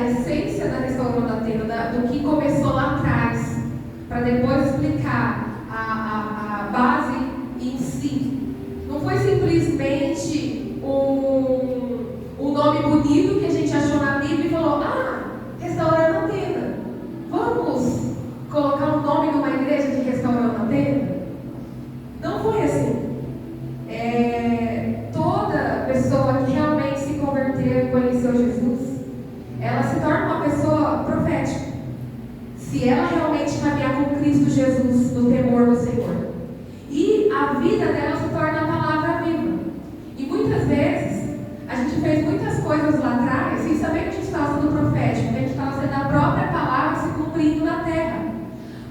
essência da Restaurando a Tenda, do que começou lá atrás, para depois explicar a base em si. Não foi simplesmente um nome bonito que a gente achou na Bíblia e falou: Restaurando a Tenda. Vamos colocar o nome de uma igreja de Restaurando a Tenda? Não foi assim. Toda pessoa que realmente se converteu e conheceu Jesus, ela se torna uma pessoa profética, se ela realmente caminhar com Cristo Jesus no temor do Senhor. E a vida dela se torna a palavra viva. E muitas vezes a gente fez muitas coisas lá atrás sem saber que a gente estava sendo profético, que a gente estava sendo a própria palavra se cumprindo na terra.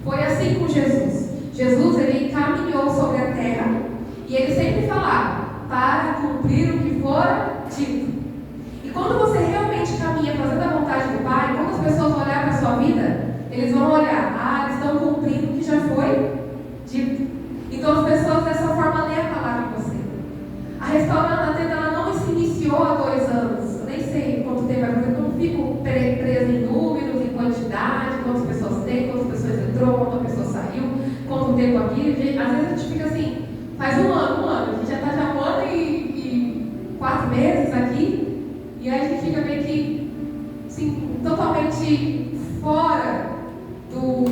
Foi assim com Jesus. Jesus, ele caminhou sobre a terra e ele sempre falava: para cumprir o que for dito. E quando você realmente caminha fazendo a vontade do Pai, quando as pessoas vão olhar para a sua vida, eles vão olhar: eles estão cumprindo o que já foi dito. Então as pessoas dessa forma lêem a palavra em você. A Restaurando a Tenda, ela não se iniciou há 2 anos. Eu nem sei quanto tempo, porque eu não fico presa em números, em quantidade, quantas pessoas tem, quantas pessoas entrou, quantas pessoas saiu, quanto tempo aqui. Às vezes a gente fica assim, faz um ano, a gente já está já 1 ano e 4 meses aqui, e aí a gente fica meio que assim, totalmente fora do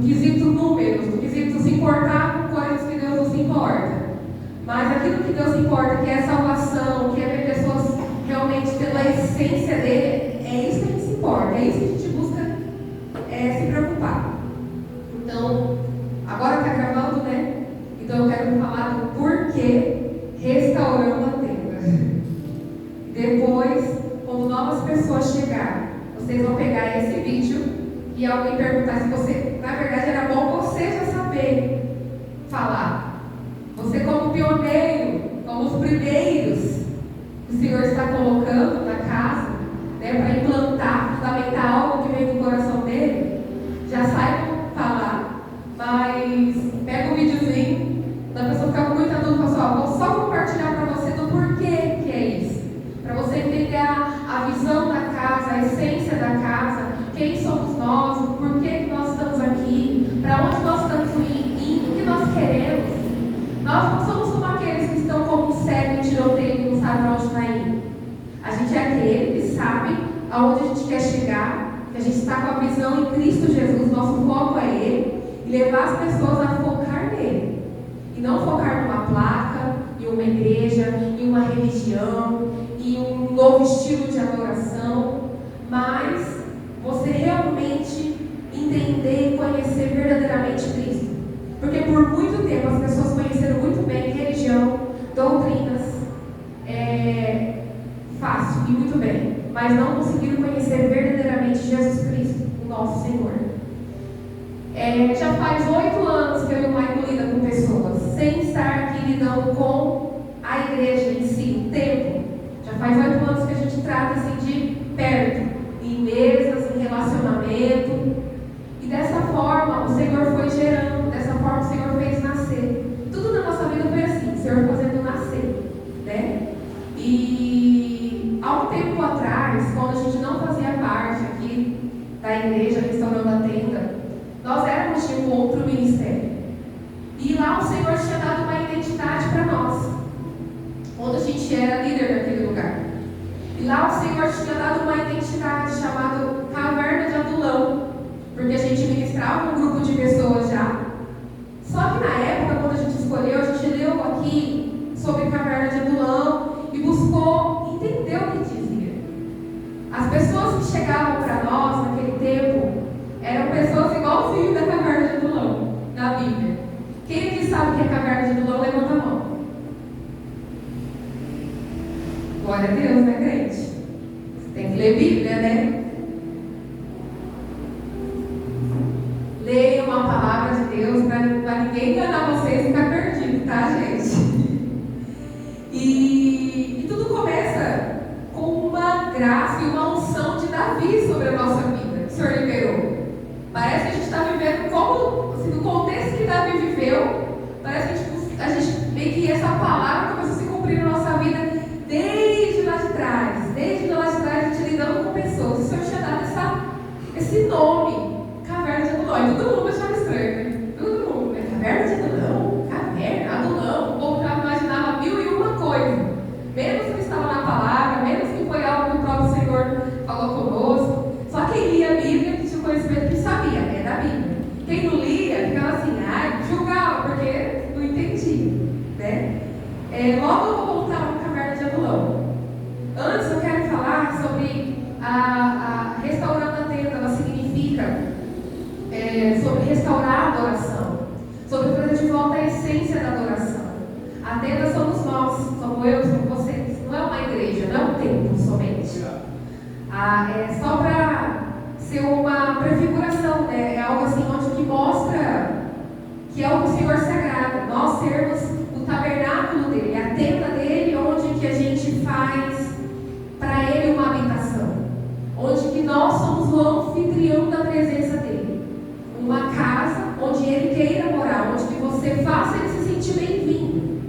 quesito números, do quesito se importar com coisas que Deus não se importa. Mas aquilo que Deus se importa, que é a salvação, que é ver pessoas realmente tendo a essência dele, é isso que a gente se importa, é isso que a gente busca se preocupar. Então, agora está gravando, né? Então eu quero falar do porquê Restaurando a Tenda. Depois, quando novas pessoas chegarem, vocês vão pegar esse vídeo e alguém perguntar se você, na verdade, era bom você já saber falar. Você como pioneiro, como os primeiros que o Senhor está colocando na casa, né, para implantar, fundamentar algo que veio do coração dele, já saibam falar. Mas pega o videozinho da pessoa ficar com muita dúvida, vou só compartilhar para você do porquê que é isso. Para você entender a visão da casa, a essência da casa, quem somos nós, o porquê que nós estamos aqui, para onde nós estamos indo, o que nós queremos. Nós não somos como aqueles que estão como um cego em tiroteio e não sabem para onde está indo. A gente é aquele que sabe aonde a gente quer chegar, que a gente está com a visão em Cristo Jesus, nosso foco é Ele, e levar as pessoas a focar nele. E não focar numa placa, em uma igreja, em uma religião, em um novo estilo de adoração, mas você realmente entender e conhecer verdadeiramente Cristo. Porque por muito tempo as pessoas conheceram muito bem religião, doutrinas, fácil e muito bem, mas não conseguiram conhecer verdadeiramente Jesus Cristo, o nosso Senhor. Já faz 8 anos que eu e o Michael lida com pessoas, sem estar aqui lidando com a igreja em si, o templo. Já faz 8 anos que a gente trata assim de perto, em mesas, em relacionamento. E dessa forma o Senhor foi gerando, dessa forma o Senhor fez nascer. Tudo na nossa vida foi assim, o Senhor fazendo nascer, né? E há um tempo atrás, quando a gente não fazia parte aqui da igreja Restaurando a Tenda, nós éramos de um outro ministério. E lá o Senhor tinha dado uma identidade para nós, quando a gente era líder naquele lugar. E lá o Senhor tinha dado uma identidade chamada Caverna de Adulão, porque a gente ministrava um grupo de pessoas já. Só que na época, quando a gente escolheu, a gente leu aqui sobre Caverna de Adulão e buscou entender o que dizia. As pessoas que chegavam para nós naquele tempo eram pessoas igualzinho da Caverna de Adulão, na Bíblia. Quem aqui sabe o que é Caverna de Adulão, levanta a mão. Glória a Deus, né, crente? Você tem que ler Bíblia, né? Leiam a palavra de Deus para ninguém enganar vocês e ficar perdido, tá, gente? E tudo começa com uma graça e uma unção de Davi sobre a nossa vida, que o Senhor liberou. Parece que a gente está vivendo como, assim, no contexto que Davi viveu, parece que a gente meio que essa palavra começou a se cumprir na nossa vida desde lá de trás, a gente lidando com pessoas. O Senhor sobre restaurar a adoração, sobre trazer de volta a essência da adoração. A tenda somos nós, somos eu, somos vocês. Não é uma igreja, não é um templo somente. É só para ser uma prefiguração, né? É algo assim onde que mostra que é o que o Senhor se agrada. Nós sermos o tabernáculo dele, a tenda dele, onde que a gente faz para ele uma habitação, onde que nós somos o anfitrião da presença dele, uma casa onde ele queira morar, onde que você faça ele se sentir bem-vindo.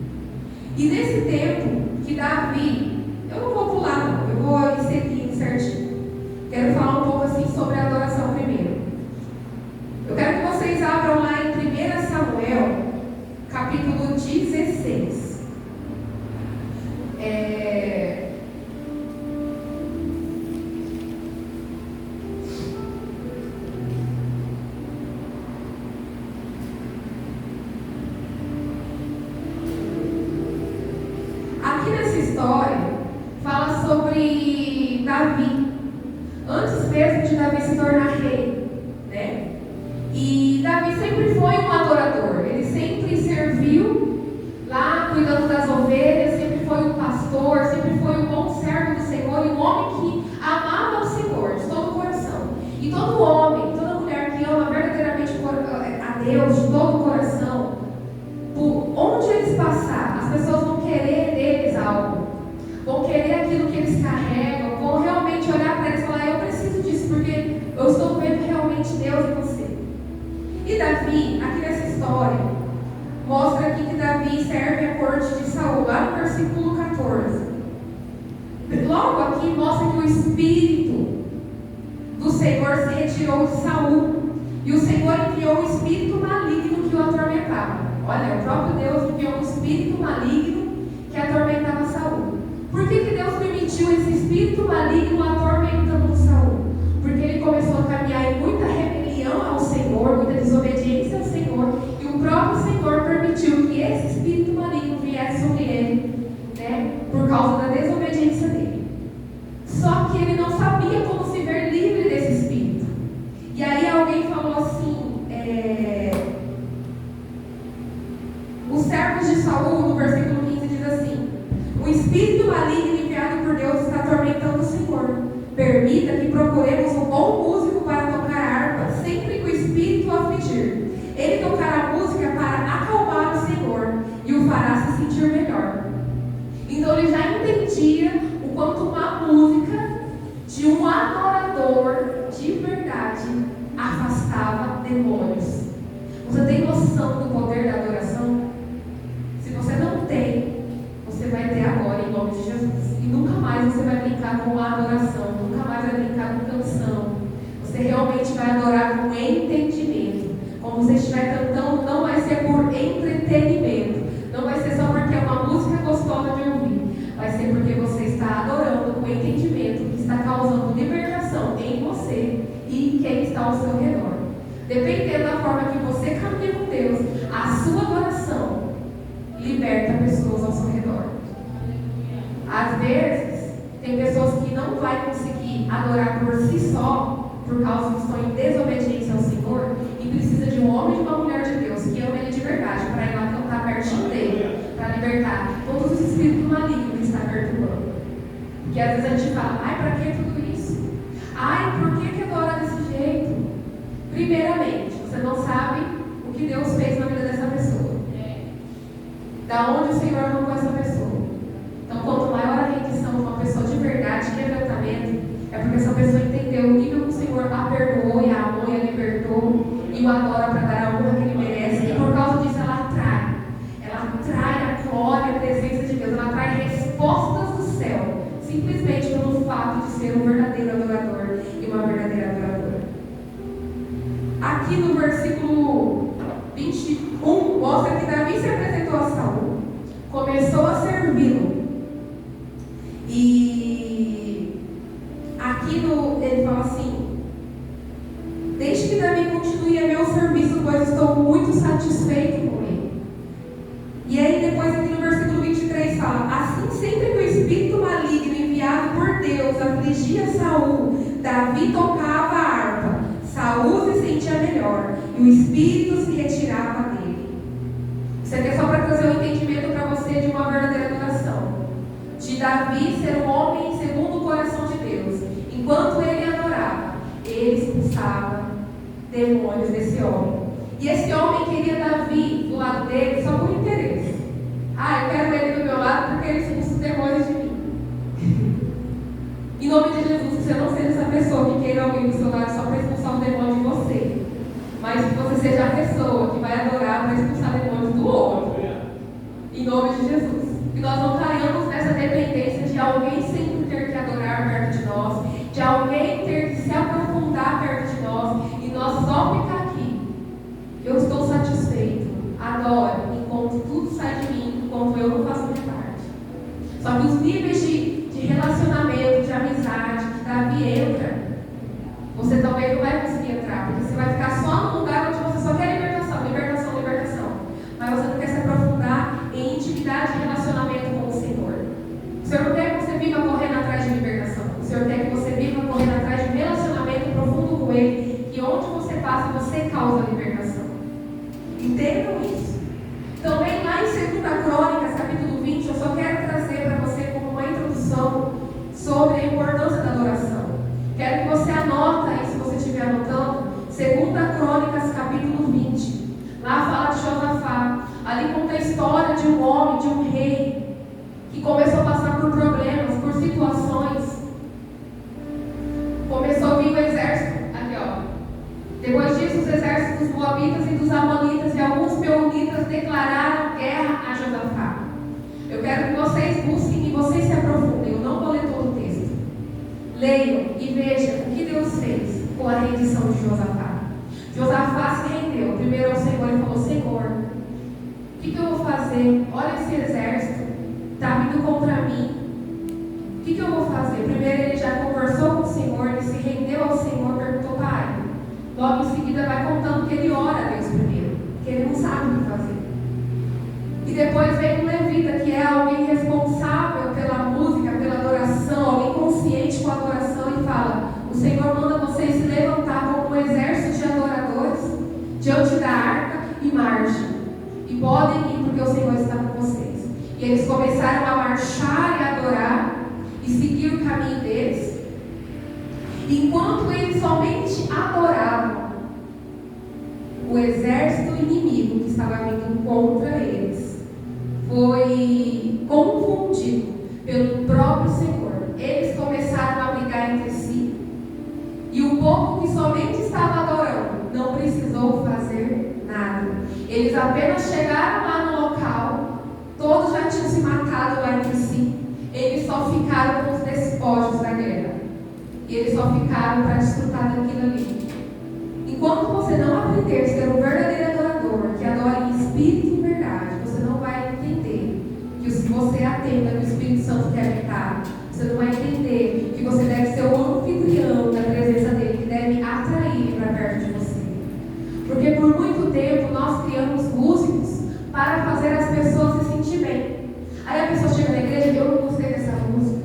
E nesse tempo que Davi, eu não vou pular não, eu vou ir seguindo certinho. Quero falar um pouco assim sobre a adoração primeiro. Eu quero que vocês abram lá em 1 Samuel, capítulo 16. Aqui nessa história, fala sobre Davi, antes mesmo de Davi se tornar rei, né? E Davi sempre foi um adorador, ele sempre serviu lá, cuidando das ovelhas, sempre foi um pastor, sempre foi um bom servo do Senhor, e um homem que amava o Senhor de todo o coração. E todo homem, toda mulher que ama verdadeiramente a Deus de todo o coração, por onde eles passar, as pessoas vão querer deles algo, vão querer aquilo que eles carregam, vão realmente olhar para eles e falar: eu preciso disso, porque eu estou vendo realmente Deus em você. E Davi, aqui nessa história, mostra aqui que Davi serve a corte de Saul, lá no versículo 14. Logo aqui mostra que o Espírito do Senhor se retirou de Saul, e o Senhor enviou um espírito maligno que o atormentava. Olha, o próprio Deus enviou um espírito maligno que atormentava Saul. Por que Deus permitiu esse espírito maligno atormentando Saul? Porque ele começou a caminhar em muita rebelião ao Senhor, muita desobediência ao Senhor, e o próprio Senhor permitiu que esse espírito maligno viesse sobre ele, né, por causa da desobediência dele. Só que ele não sabia como se ver livre desse espírito. E aí alguém falou assim, os servos de Saul, no versículo 15, diz assim: o espírito maligno enviado por Deus está atormentando o Senhor. Permita que procuremos um bom músico para tocar harpa, sempre que o espírito o afligir. Ele tocará música para acalmar o Senhor e o fará se sentir melhor. Então ele já entendia o quanto uma música de um adorador de verdade afastava demônios. Você tem noção do poder da adoração? Se você não tem, você vai ter agora, em nome de Jesus. E nunca mais você vai brincar com a adoração, nunca mais vai brincar com canção. Você realmente vai adorar com entendimento. Como você estiver cantando, não vai ser por entretenimento, não vai ser só porque é uma música gostosa de ouvir, vai ser porque você está adorando com entendimento, que está causando libertação em você e em quem está ao seu redor. Dependendo da forma que você caminha com Deus, a sua adoração liberta pessoas ao seu redor. Às vezes, tem pessoas que não vão conseguir adorar por si só, por causa que estão em desobediência ao Senhor, e precisa de um homem e uma mulher de Deus que ama ele de verdade, para ir lá cantar pertinho dele, para libertar todos os espíritos malignos que está perturbando. Porque às vezes a gente fala: ai, para que tudo isso? Ai, por que adorar desse jeito? Primeiramente, você não sabe o que Deus fez na vida dessa pessoa. Da onde o Senhor arrancou essa pessoa. Então, quanto maior a rendição de uma pessoa de verdade, quebrantamento, é porque essa pessoa entendeu o nível que o Senhor a perdoou, e a amou, e a libertou, e o adora para dar a honra que ele merece. E por causa disso ela atrai a glória, a presença de Deus, ela atrai respostas do céu, simplesmente pelo fato de ser um verdadeiro adorador e uma verdadeira adoradora. Aqui no versículo 21, mostra que Davi se apresentou a Saul, começou a servi-lo. E aqui ele fala assim: deixe que Davi continue a meu serviço, pois estou muito satisfeito com ele. E aí depois aqui no versículo 23 fala: assim, sempre que o espírito maligno enviado por Deus afligia Saul, Davi tocava a harpa, Saúl se sentia melhor e o espírito se retirava dele. Isso aqui é só para trazer um entendimento para você de uma verdadeira adoração. De Davi ser um homem segundo o coração de Deus. Enquanto ele adorava, ele expulsava demônios desse homem. E esse homem queria Davi do lado dele só por interesse. Eu quero ele do meu lado porque ele expulsa os demônios de mim. Em nome de Jesus, que você não seja essa pessoa que queira alguém do seu lado só para expulsar o demônio de você. Mas que você seja a pessoa que vai adorar para expulsar demônios do outro. Em nome de Jesus. Que nós não caiamos nessa dependência de alguém sempre ter que adorar perto de nós, de alguém ter que se aprofundar perto de nós e nós só ficar aqui. Eu estou satisfeito, adoro, enquanto tudo sai de mim, enquanto eu não faço minha parte. Só que os níveis de relacionamento, de amizade que Davi entra, você talvez não vai conseguir entrar, porque você vai ficar só num lugar onde você só quer libertação, libertação, libertação. Mas você não quer se aprofundar em intimidade e relacionamento com o Senhor. O Senhor não quer que você viva correndo atrás de libertação. O Senhor quer que você viva correndo atrás de relacionamento profundo com Ele, que onde você passa, você causa libertação. Entendam isso. Também lá em 2 Crônicas, capítulo 20, eu só quero trazer para você como uma introdução sobre a importância da adoração. Quero que você anota aí, se você estiver anotando, 2 Crônicas, capítulo 20. Lá fala de Josafá. Ali conta a história de um homem, de um rei, que começou a passar por problemas, por situações. Começou a vir o exército. Aqui, ó. Depois disso, os exércitos dos Moabitas e dos Amonitas e alguns Meunitas declararam guerra a Josafá. Eu quero que vocês busquem e vocês se aprofundem. Eu não vou ler todo o texto. Leiam e vejam o que Deus fez com a rendição de Josafá. Josafá se rendeu primeiro ao Senhor e falou: Senhor, o que eu vou fazer? Olha esse exército, está vindo contra mim. O que eu vou fazer? Primeiro ele já conversou com o Senhor, ele se rendeu ao Senhor, perguntou: Pai. Logo em seguida vai contando que ele ora a Deus primeiro, que ele não sabe o que fazer. E depois vem um levita, que é alguém responsável pela música, pela adoração, alguém consciente com a adoração, e fala: o Senhor manda vocês se levantar como um exército de adoradores diante da arca e marchem. E podem ir porque o Senhor está com vocês. E eles começaram a marchar e a adorar e seguir o caminho deles. Enquanto eles somente adoravam, o exército inimigo que estava vindo contra eles foi confundido pelo próprio Senhor. Eles começaram a brigar entre si. E o povo que somente estava adorando não precisou fazer nada. Eles apenas chegaram lá no local, todos já tinham se matado lá entre si. Eles só ficaram com os despojos da guerra. E eles só ficaram para desfrutar daquilo ali. Enquanto você não aprender a ser um verdadeiro adorador, que adora em espírito e em verdade, você não vai entender que se você atenda que o Espírito Santo quer habitar, você não vai entender que você deve ser o anfitrião da presença dele, que deve atrair ele para perto de você. Porque por muito tempo nós criamos músicos para fazer as pessoas se sentir bem. Aí a pessoa chega na igreja e: eu não gostei dessa música.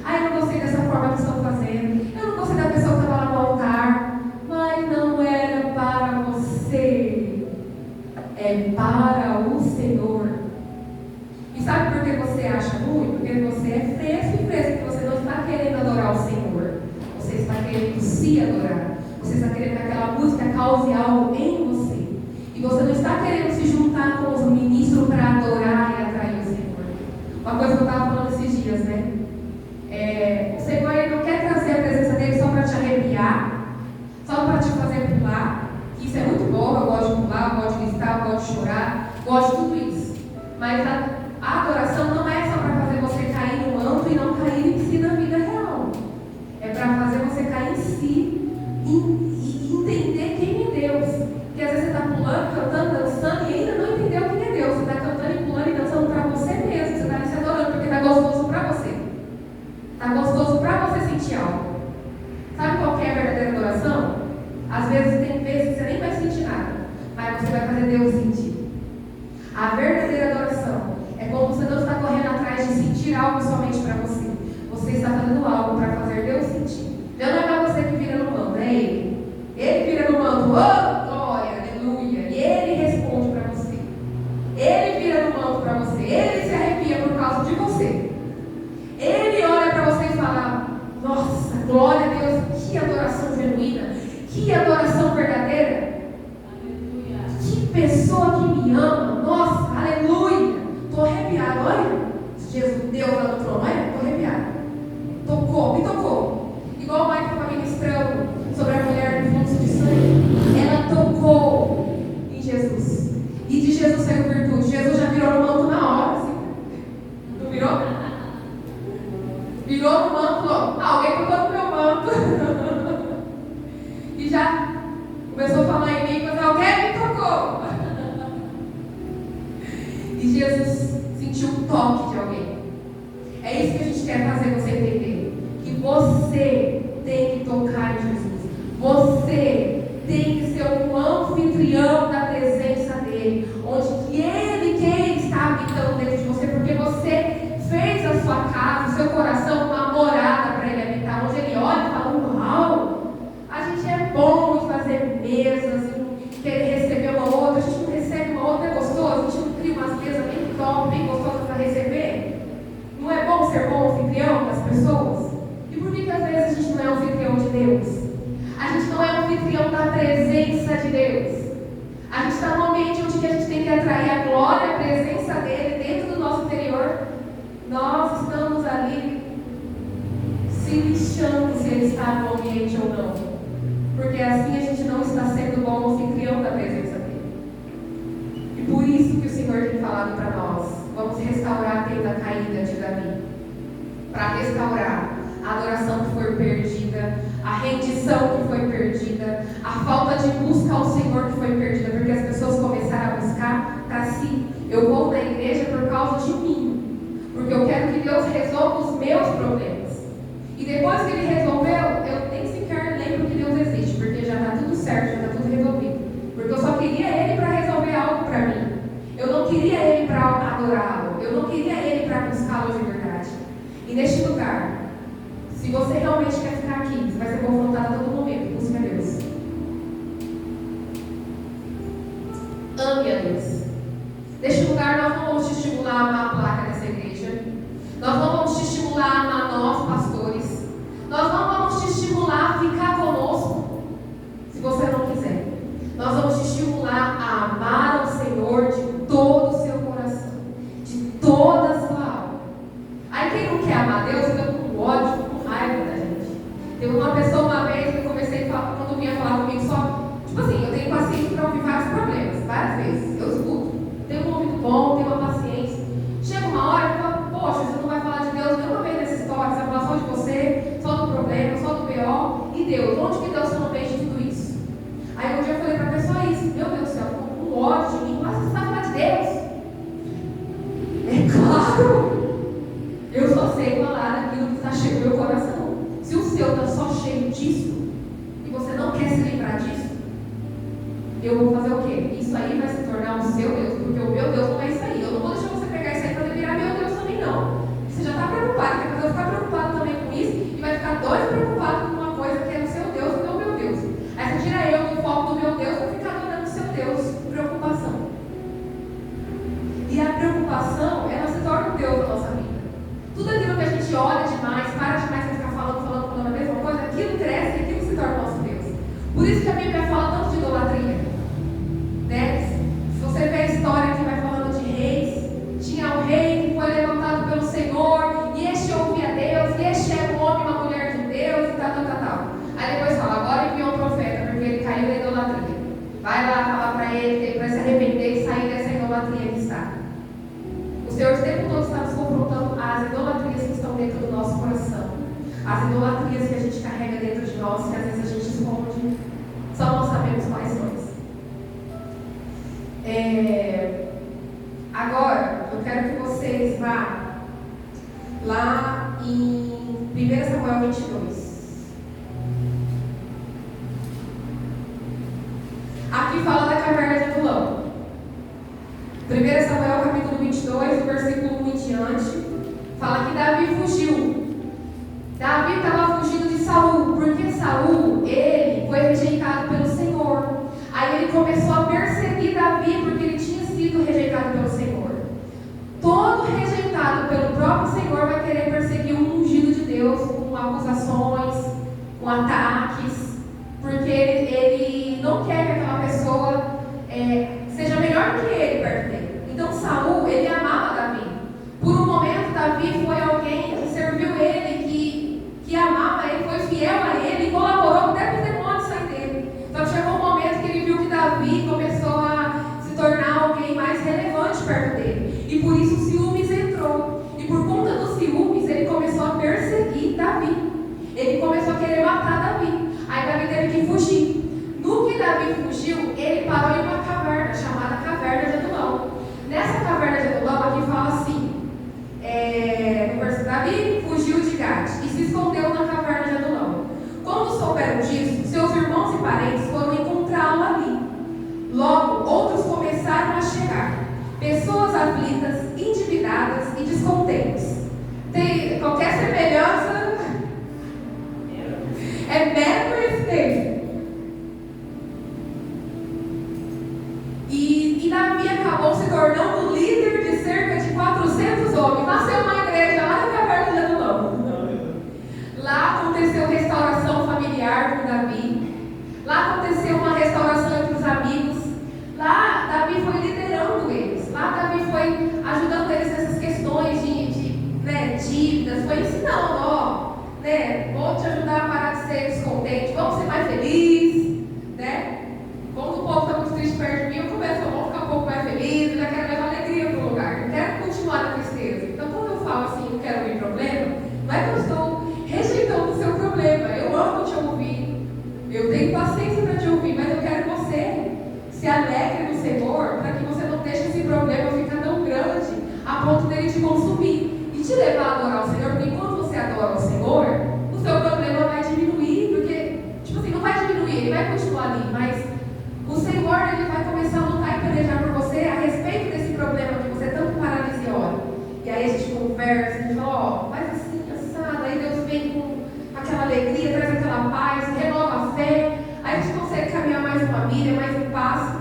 Eu não gostei dessa forma que estão fazendo. Eu não gostei da pessoa que estava lá no altar. Mas não era para você. É para o Senhor. E sabe por que você acha ruim? Porque você é fresco e fresco, porque você não está querendo adorar o Senhor. Você está querendo se adorar. Você está querendo que aquela música cause algo em você. E você não está querendo se juntar com os ministros para adorar e atrair o Senhor. Uma coisa que eu estava falando esses dias, né? O Senhor, ele não quer trazer a presença dele só para te arrepiar, só para te fazer pular. Isso é muito bom, eu gosto de pular, eu gosto de gritar, eu gosto de chorar, gosto de tudo isso. Mas a adoração não é só para fazer você cair no manto e não cair em si na vida real. É para fazer você cair em si e entender quem é Deus. Porque às vezes você está pulando, cantando, dançando e ainda não entendeu quem é Deus. Você está cantando e pulando e dançando para você mesmo. Você está ali se adorando porque está gostoso para você. Está gostoso para você sentir algo. Sabe qual que é a verdadeira adoração? Às vezes tem vezes que você nem vai sentir nada, mas você vai fazer Deus sentir. A verdadeira adoração é quando você não está correndo atrás de sentir algo somente para você. Você está fazendo algo para fazer Deus sentir. Deus não é você que vira no mando, é Ele. Ele vira o manto, alguém tocou no meu manto. E já começou a falar em mim, mas alguém me tocou. E Jesus sentiu um toque de alguém. É isso que a gente quer fazer você entender. Que você tem que tocar em Jesus. Você tem que ser um anfitrião da presença dele. Onde que ele está habitando dentro de você. Porque você fez a sua casa, o seu coração, uma morada para ele habitar. Onde ele olha e fala, uau, a gente é bom em fazer mesas, em querer receber uma outra. A gente não recebe uma outra, é gostoso. A gente não cria umas mesas bem top, bem gostosas para receber. Não é bom ser bom anfitrião das pessoas? E por que às vezes a gente não é anfitrião de Deus? A gente não é anfitrião da presença de Deus. A gente está num ambiente onde a gente tem que atrair a glória, a presença dele dentro do nosso interior. Nós estamos ali se lixando se ele está no ambiente ou não. Porque assim a gente não está sendo bom anfitrião da presença dele. E por isso que o Senhor tem falado para nós. Vamos restaurar a tenda caída de Davi. Para restaurar a adoração que foi perdida, a rendição que foi perdida, a falta de busca ao Senhor que foi perdida, porque as pessoas começaram a buscar para si. Eu vou na igreja por causa de mim, porque eu quero que Deus resolva os meus problemas. E depois que Ele resolveu, eu nem sequer lembro que Deus existe, porque já está tudo certo, já está tudo resolvido. Porque eu só queria Ele para resolver algo para mim. Eu não queria Ele para adorá-lo. Eu não queria Ele para buscá-lo de verdade. E neste lugar, se você realmente quer ficar aqui, você vai ser confrontado a todo momento. Busque a Deus. Ame a Deus. Neste lugar, nós não vamos te estimular a amar a placa dessa igreja. Nós não vamos te estimular a amar nós, pastores. Nós não vamos te estimular a ficar conosco, se você não quiser. Nós vamos te estimular a amar ao Senhor de todo o seu coração, de toda a sua alma. Aí quem não quer amar Deus, fica com ódio, com raiva da gente. Teve uma pessoa uma vez que eu comecei a falar, quando vinha falar comigo só, tipo assim, eu tenho paciência para ouvir vários problemas, várias vezes, eu escuto. Tenho um ouvido bom, tenho uma paciência. Chega uma hora que eu falo, poxa, você não vai falar de Deus nenhuma vez nessa história, você vai falar só de você, só do problema, só do BO. E Deus, onde que Deus não veio de tudo isso? Aí um dia eu falei para a pessoa isso, meu Deus do céu, com ódio de mim, mas você está falando de Deus? É claro! Eu só sei falar daquilo que está cheio do meu coração. Se o seu está só cheio disso, e você não quer se livrar disso, eu vou fazer o quê? Isso aí vai se tornar o seu Deus, porque o meu Deus não é isso aí. Eu não vou deixar você pegar isso aí para virar meu Deus também, não. Você já está preocupado, quer fazer eu ficar preocupado também com isso, e vai ficar dois preocupados com uma coisa que é o seu Deus e não o meu Deus. Aí você tira eu do foco do meu Deus, eu vou ficar adorando o seu Deus. Preocupação. E a preocupação, ela se torna o Deus da nossa vida. Tudo aquilo que a gente olha demais, para demais de ficar falando a mesma coisa, aquilo cresce e aquilo se torna o nosso Deus. Por isso que a Bíblia fala tanto de idolatria. Né? Se você vê a história que vai falando de reis, tinha um rei que foi levantado pelo Senhor, e este ouvia a Deus, e este era um homem e uma mulher de Deus, e tal. Aí depois fala, agora enviou um profeta, porque ele caiu na idolatria. Vai lá falar para ele que ele vai se arrepender e sair dessa idolatria que está. O Senhor o tempo todo está nos confrontando às idolatrias que estão dentro do nosso coração. As idolatrias que a gente carrega dentro de nós, que às vezes a gente esconde, só não sabemos quais são. Agora, eu quero que vocês vá lá em 1 Samuel 22. Aqui fala da caverna de Adulão. 1 Samuel capítulo 22, do versículo 1 em diante, fala que Davi fugiu. Davi estava fugindo de Saul, porque Saul, ele foi rejeitado pelo Senhor. Aí ele começou a perseguir Davi, porque ele tinha sido rejeitado pelo Senhor. Todo rejeitado pelo próprio Senhor vai querer perseguir um ungido de Deus com acusações, com ataques, porque ele não quer que aquela pessoa seja melhor que ele perto dele. Então Saul, ele amava Davi. Por um momento, Davi foi alguém que serviu ele, que amava ele, foi fiel a ele e colaborou até para os demônios sair dele. Então chegou um momento que ele viu que Davi começou a se tornar alguém mais relevante perto dele. E por isso o ciúmes entrou. E por conta dos ciúmes, ele começou a perseguir ele começou a querer matar Davi. Aí Davi teve que fugir. No que Davi fugiu, ele parou em uma caverna chamada Caverna de Adulão. Nessa Caverna de Adulão, aqui fala assim, no verso, Davi fugiu de Gade e se escondeu na Caverna de Adulão. Quando souberam disso, seus irmãos e parentes foram encontrá-lo ali. Logo, outros começaram a chegar, pessoas aflitas, endividadas e descontentes. Tem qualquer semelhança é mera coincidência. E Davi acabou se tornando líder de cerca de 400 homens. Nasceu uma igreja lá na Caverna de Adulão. Lá aconteceu restauração familiar com Davi. Lá aconteceu uma restauração entre os amigos. Lá Davi foi liderando eles. Lá Davi foi ajudando eles nessas questões de dívidas. Foi ensinando, vou te ajudar a parar de ser descontente. Vamos ser mais felizes, Quando o povo está muito triste perto de mim, eu começo a ficar um pouco mais feliz. Eu já quero levar alegria para o lugar. Não quero continuar na tristeza. Então quando eu falo assim, não quero ouvir problema, não é que eu estou rejeitando o seu problema. Eu amo te ouvir. Eu tenho paciência para te ouvir, mas eu quero que você se alegre no Senhor, para que você não deixe esse problema ficar tão grande a ponto dele te consumir e te levar a adorar o Senhor. Porque quando você adora o Senhor, o seu problema vai diminuir, porque, não vai diminuir, ele vai continuar ali, mas o Senhor, ele vai começar a lutar e pelejar por você a respeito desse problema que você tanto paralisa e ora. E aí a gente conversa, a gente fala, faz assim, assado, aí Deus vem com aquela alegria, traz aquela paz, renova a fé, aí a gente consegue caminhar mais uma milha, mais um passo,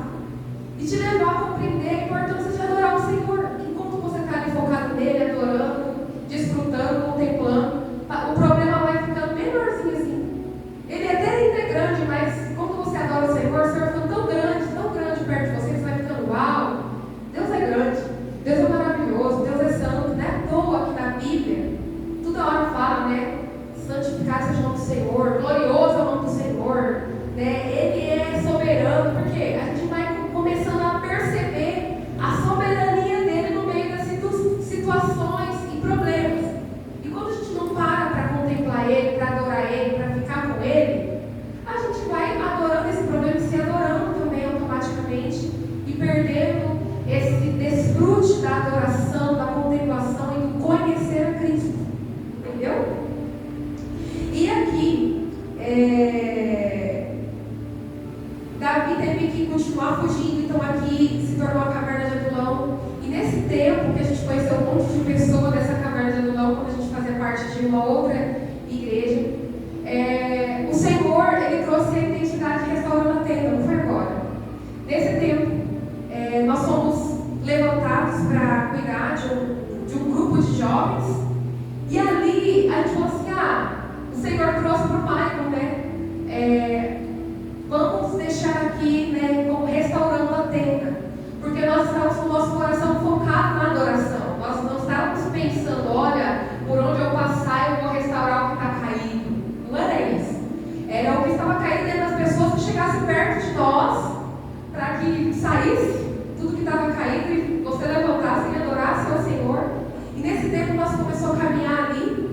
e te levar a compreender a importância de adorar o Senhor. Enquanto você está ali focado nele, adorando, desfrutando, contemplando, o problema vai ficando menorzinho assim. Ele até ainda é grande, mas quando você adora o Senhor fica tão grande perto de você, você vai ficando, uau, Deus é grande, Deus é maravilhoso, Deus é santo. Não é à toa que na Bíblia, toda hora fala, santificado seja o nome do Senhor, glorioso é o nome do Senhor, Ele é soberano, porque a gente vai começando a perceber a soberania dele no meio das situações e problemas. E quando a gente não para contemplar ele, para adorar ele, para ficar com ele, a gente vai adorando esse problema e se adorando também automaticamente e perdendo esse desfrute da adoração, da contemplação e do conhecer a Cristo. Entendeu? E aqui, Davi teve que continuar fugindo, então aqui se tornou a Caverna de Adulão. E nesse tempo que a gente conheceu um monte de pessoas dessa Caverna de Adulão, quando a gente fazia parte de uma outra igreja, o Senhor, ele trouxe a identidade restaurando a tenda, não foi agora. Nesse tempo, nós fomos levantados para cuidar de um grupo de jovens, e ali a gente falou assim, o Senhor trouxe para o Michael, vamos deixar aqui, como restaurando a tenda, porque nós estávamos com o nosso coração focado na adoração. Nós não estávamos pensando, olha, por onde eu passar eu vou restaurar o que está caído. Não era isso. Era o que estava caído dentro das pessoas que chegassem perto de nós, para que saísse tudo que estava caído e você levantasse e adorasse ao Senhor. E nesse tempo nós começamos a caminhar ali,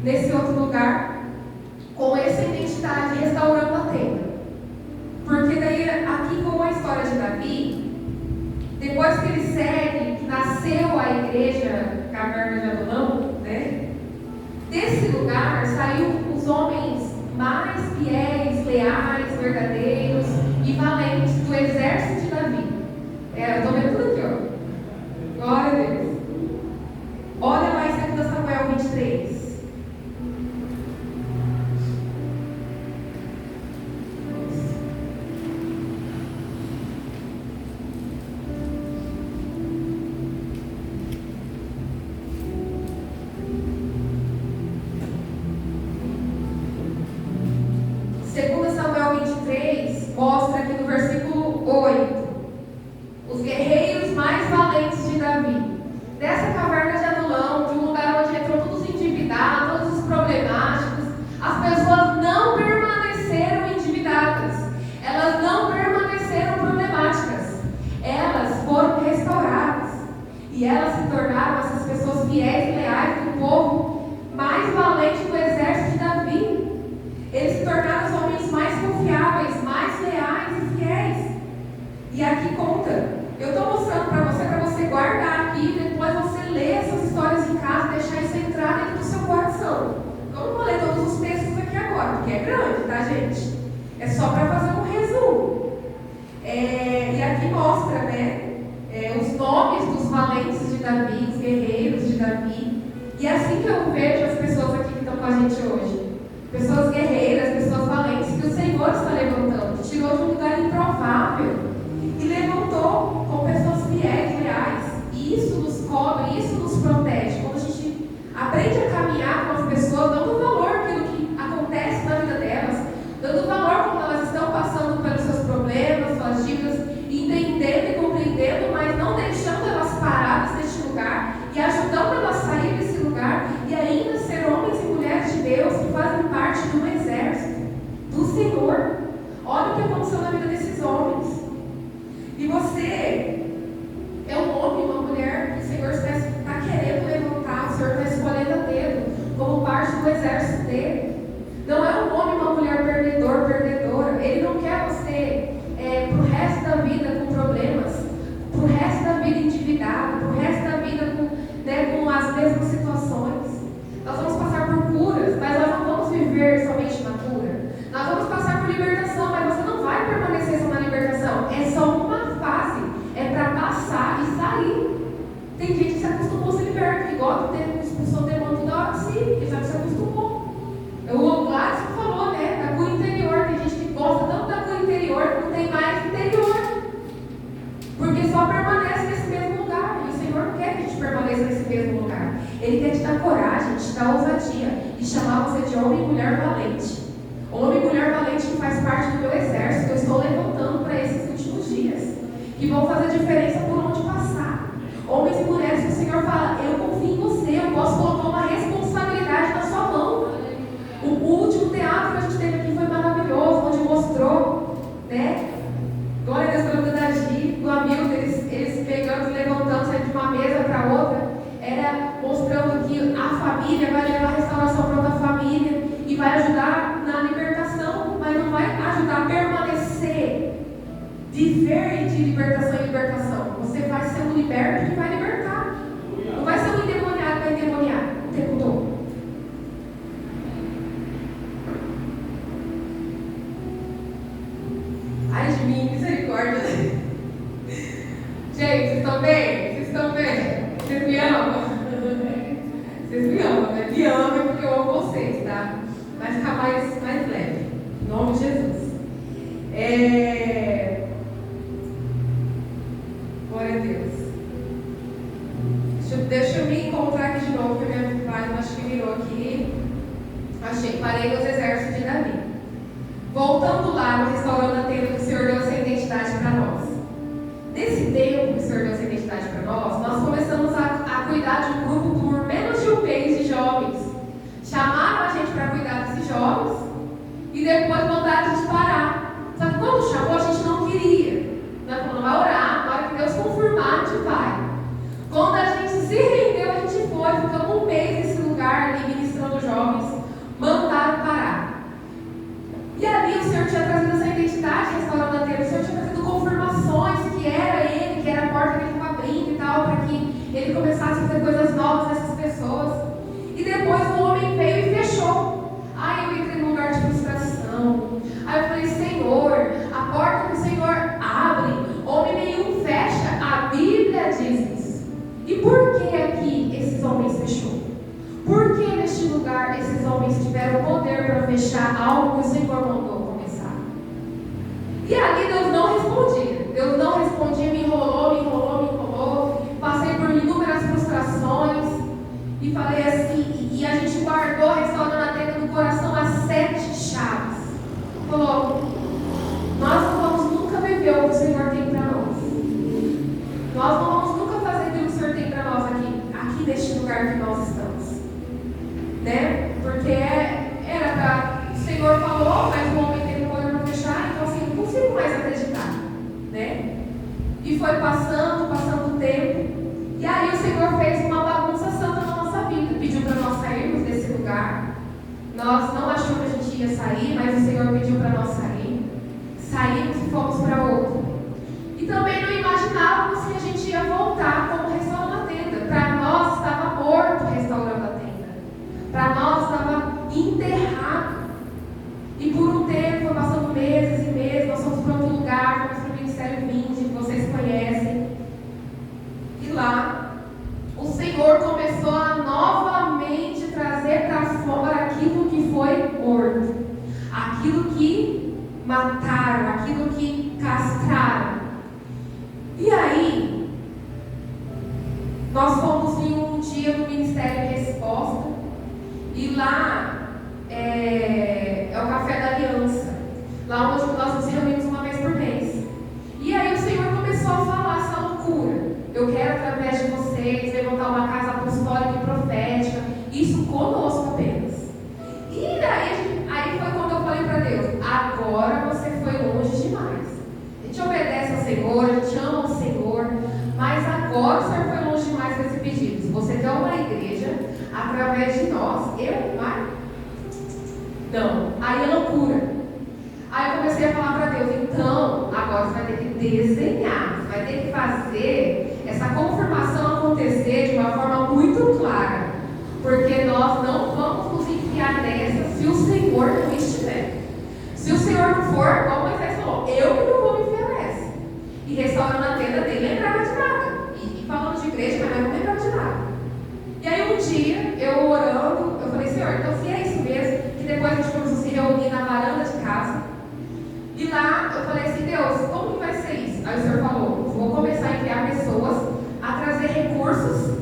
nesse outro lugar, com essa identidade, restaurando a tenda. Porque daí, aqui como a história de Davi, depois que ele segue, que nasceu a igreja Caverna de Adulão, desse lugar saiu os homens mais fiéis, leais, verdadeiros e valentes do exército de Davi. Eu estou vendo tudo aqui, Glória a Deus. Olha lá em 2 Samuel 23. Mostra aqui no versículo 8 os guerreiros mais valentes de Davi. Dessa caverna de Adulão, de um lugar onde entram todos endividados, todos os problemáticos, as pessoas não permaneceram endividadas, elas não permaneceram problemáticas, elas foram restauradas e elas se tornaram essas pessoas fiéis e leais do povo mais valente do exército de Davi. é grande, tá, gente? É só para fazer um resumo. E aqui mostra, né, os nomes dos valentes de Davi, os guerreiros de Davi. E é assim que eu vejo as pessoas aqui que estão com a gente hoje. Pessoas guerreiras, pessoas valentes que o Senhor está levantando, que tirou de um lugar improvável e levantou com pessoas fiéis, leais. E isso nos cobre, isso nos protege. Quando a gente aprende a caminhar com as pessoas, dando valor àquilo que acontece na vida delas, dando valor quando elas estão passando pelos seus problemas, suas dívidas, entendendo e compreendendo, mas não deixando elas paradas neste lugar e ajudando elas a sair desse lugar e ainda ser homens e mulheres de Deus que fazem parte do exército do Senhor. Olha o que aconteceu na vida desses homens. E você é um homem, uma mulher que o Senhor está querendo levantar, o Senhor está escolhendo a dedo como parte do exército dele. Não é um homem, uma mulher perdedor, perdedora. Ele não quer você para o resto da vida com problemas, para o resto da vida endividado, para o resto da vida com as mesmas situações. Nós vamos passar por curas, mas nós não vamos viver somente na cura. Nós vamos passar por libertação, mas você não vai permanecer só na libertação. É só uma fase, é para passar e sair. Tem gente que se acostumou a ser liberto, igual expulsou o demônio toda hora, sim, que já se acostumou. O Gladys falou, né, da cura interior. Tem gente que gosta tanto da cura interior que não tem mais interior, porque só permanece nesse mesmo lugar. E o Senhor não quer que a gente permaneça nesse mesmo lugar. Ele quer te dar coragem, te dar ousadia e chamar você de homem e mulher valente. Homem e mulher valente que faz parte do meu exército, que eu estou levantando para esses últimos dias, que vão fazer diferença por onde passar. Homens e mulheres que o Senhor fala, eu confio em você, eu posso colocar uma responsabilidade na sua mão. O último teatro que a gente teve aqui foi maravilhoso, onde mostrou, né? Glória a Deus pela vida da Gi, do amigo, eles pegando, levantando, saindo de uma mesa para outra, era mostrando que a família vai levar a restauração para outra família e vai ajudar na libertação, mas não vai ajudar a permanecer, viver de libertação em libertação. Você vai ser um liberto que vai libertar, não vai ser um endemoniado que vai endemoniar o tempo todo. Ai de mim, misericórdia. Gente, vocês estão bem? Vocês estão bem? Vocês me amam? Vocês me amam, né? Me amam porque eu amo vocês, tá? Vai ficar mais leve. Em nome de Jesus. Glória a Deus. Deixa eu me encontrar aqui de novo, porque a minha página acho que virou aqui. Achei, parei nos exércitos de Davi. Voltando lá no restaurante da tenda que o Senhor deu essa identidade para nós. Nesse tempo que o Senhor deu essa identidade para nós começamos a cuidar de um grupo por menos de um mês de jovens. Chamaram a gente para cuidar desses jovens e depois mandaram a gente parar. Só que quando chamou, a gente não queria. Nós falamos, vai orar, na hora que Deus confirmar, a gente vai. Quando a gente se rendeu, a gente foi, ficamos um mês nesse lugar ali ministrando jovens, mandaram parar. E ali o Senhor tinha trazido essa identidade, restaurando a tenda, o Senhor tinha trazido confirmações que era Ele, que era a porta que Ele estava abrindo e tal, para que Ele começasse a fazer coisas novas nessas pessoas. E depois o homem veio e fechou. Aí eu entrei num lugar de frustração. Aí eu falei, Senhor, a porta que o Senhor abre, homem nenhum fecha. A Bíblia diz isso. E por que aqui esses homens fechou? Por que neste lugar esses homens tiveram poder para fechar algo que o Senhor mandou começar? E ali Deus não respondia. Deus não respondia, me enrolou. Passei por inúmeras frustrações. E falei assim, e a gente guardou restaurando a tenda do coração as 7 chaves. Falou, nós não vamos nunca viver o que o Senhor tem para nós. Nós não vamos nunca fazer aquilo que o Senhor tem para nós aqui neste lugar que nós estamos. Né? Porque era para... O Senhor falou, mas o homem teve poder para fechar, então assim, não consigo mais acreditar. Né? E foi passando o tempo. E aí o Senhor fez uma bagunça santa na nossa vida. Pediu para nós sairmos desse lugar. Nós não achamos que a gente ia sair, mas o Senhor pediu para nós sair. Saímos e fomos para outro. E também não imaginávamos que a gente ia voltar como restaurando a tenda. Para nós estava morto restaurando a tenda. Para nós estava enterrado. E por um tempo, foi passando meses e meses, nós fomos para outro lugar, fomos para o Ministério Vinde, que vocês conhecem. E lá, o Senhor começou a novamente trazer para fora aquilo que foi morto, aquilo que mataram, aquilo que castraram. E aí, nós fomos em um dia no Ministério Resposta, e lá é o Café da Aliança, lá onde nós nos reunimos uma vez por mês. E aí o Senhor começou a falar essa loucura: eu quero, através de vocês, levantar uma casa apostólica e profética, isso conosco apenas. E aí foi quando eu falei para Deus: agora você foi longe demais. A gente obedece ao Senhor, a gente ama o Senhor, mas agora o Senhor foi longe demais com esse pedido. Se você quer uma igreja através de nós, não, aí é loucura. Aí eu comecei a falar para Deus: então, agora você vai ter que desenhar, você vai ter que fazer essa confirmação acontecer de uma forma muito clara, porque nós não vamos nos enfiar nessa se o Senhor não estiver. Se o Senhor não for, como Moisés falou, eu que não vou me enfiar nessa. E restaurando a tenda dele, lembrava de nada. E falando de igreja, mas não lembrava de nada. E aí um dia, eu orando, eu falei: Senhor, então se é isso mesmo, que depois a gente começou a se reunir na varanda de casa. E lá eu falei assim: Deus, como que vai ser isso? Aí o Senhor falou: vou começar a enviar pessoas a trazer recursos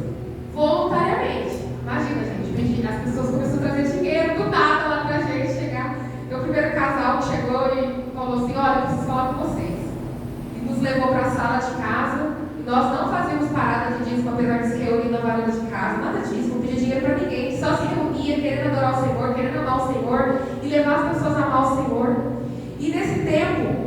voluntariamente. Imagina, gente, as pessoas começaram a trazer dinheiro do nada lá pra gente chegar. Meu primeiro casal que chegou e falou assim: olha, eu preciso falar com vocês. E nos levou para a sala de casa. E nós não fazíamos parada de dízimo, apesar de se reunir na varanda de casa, nada disso, não pedia dinheiro para ninguém, só se reunia querendo adorar o Senhor, querendo amar o Senhor e levar as pessoas a amar o Senhor. E nesse tempo,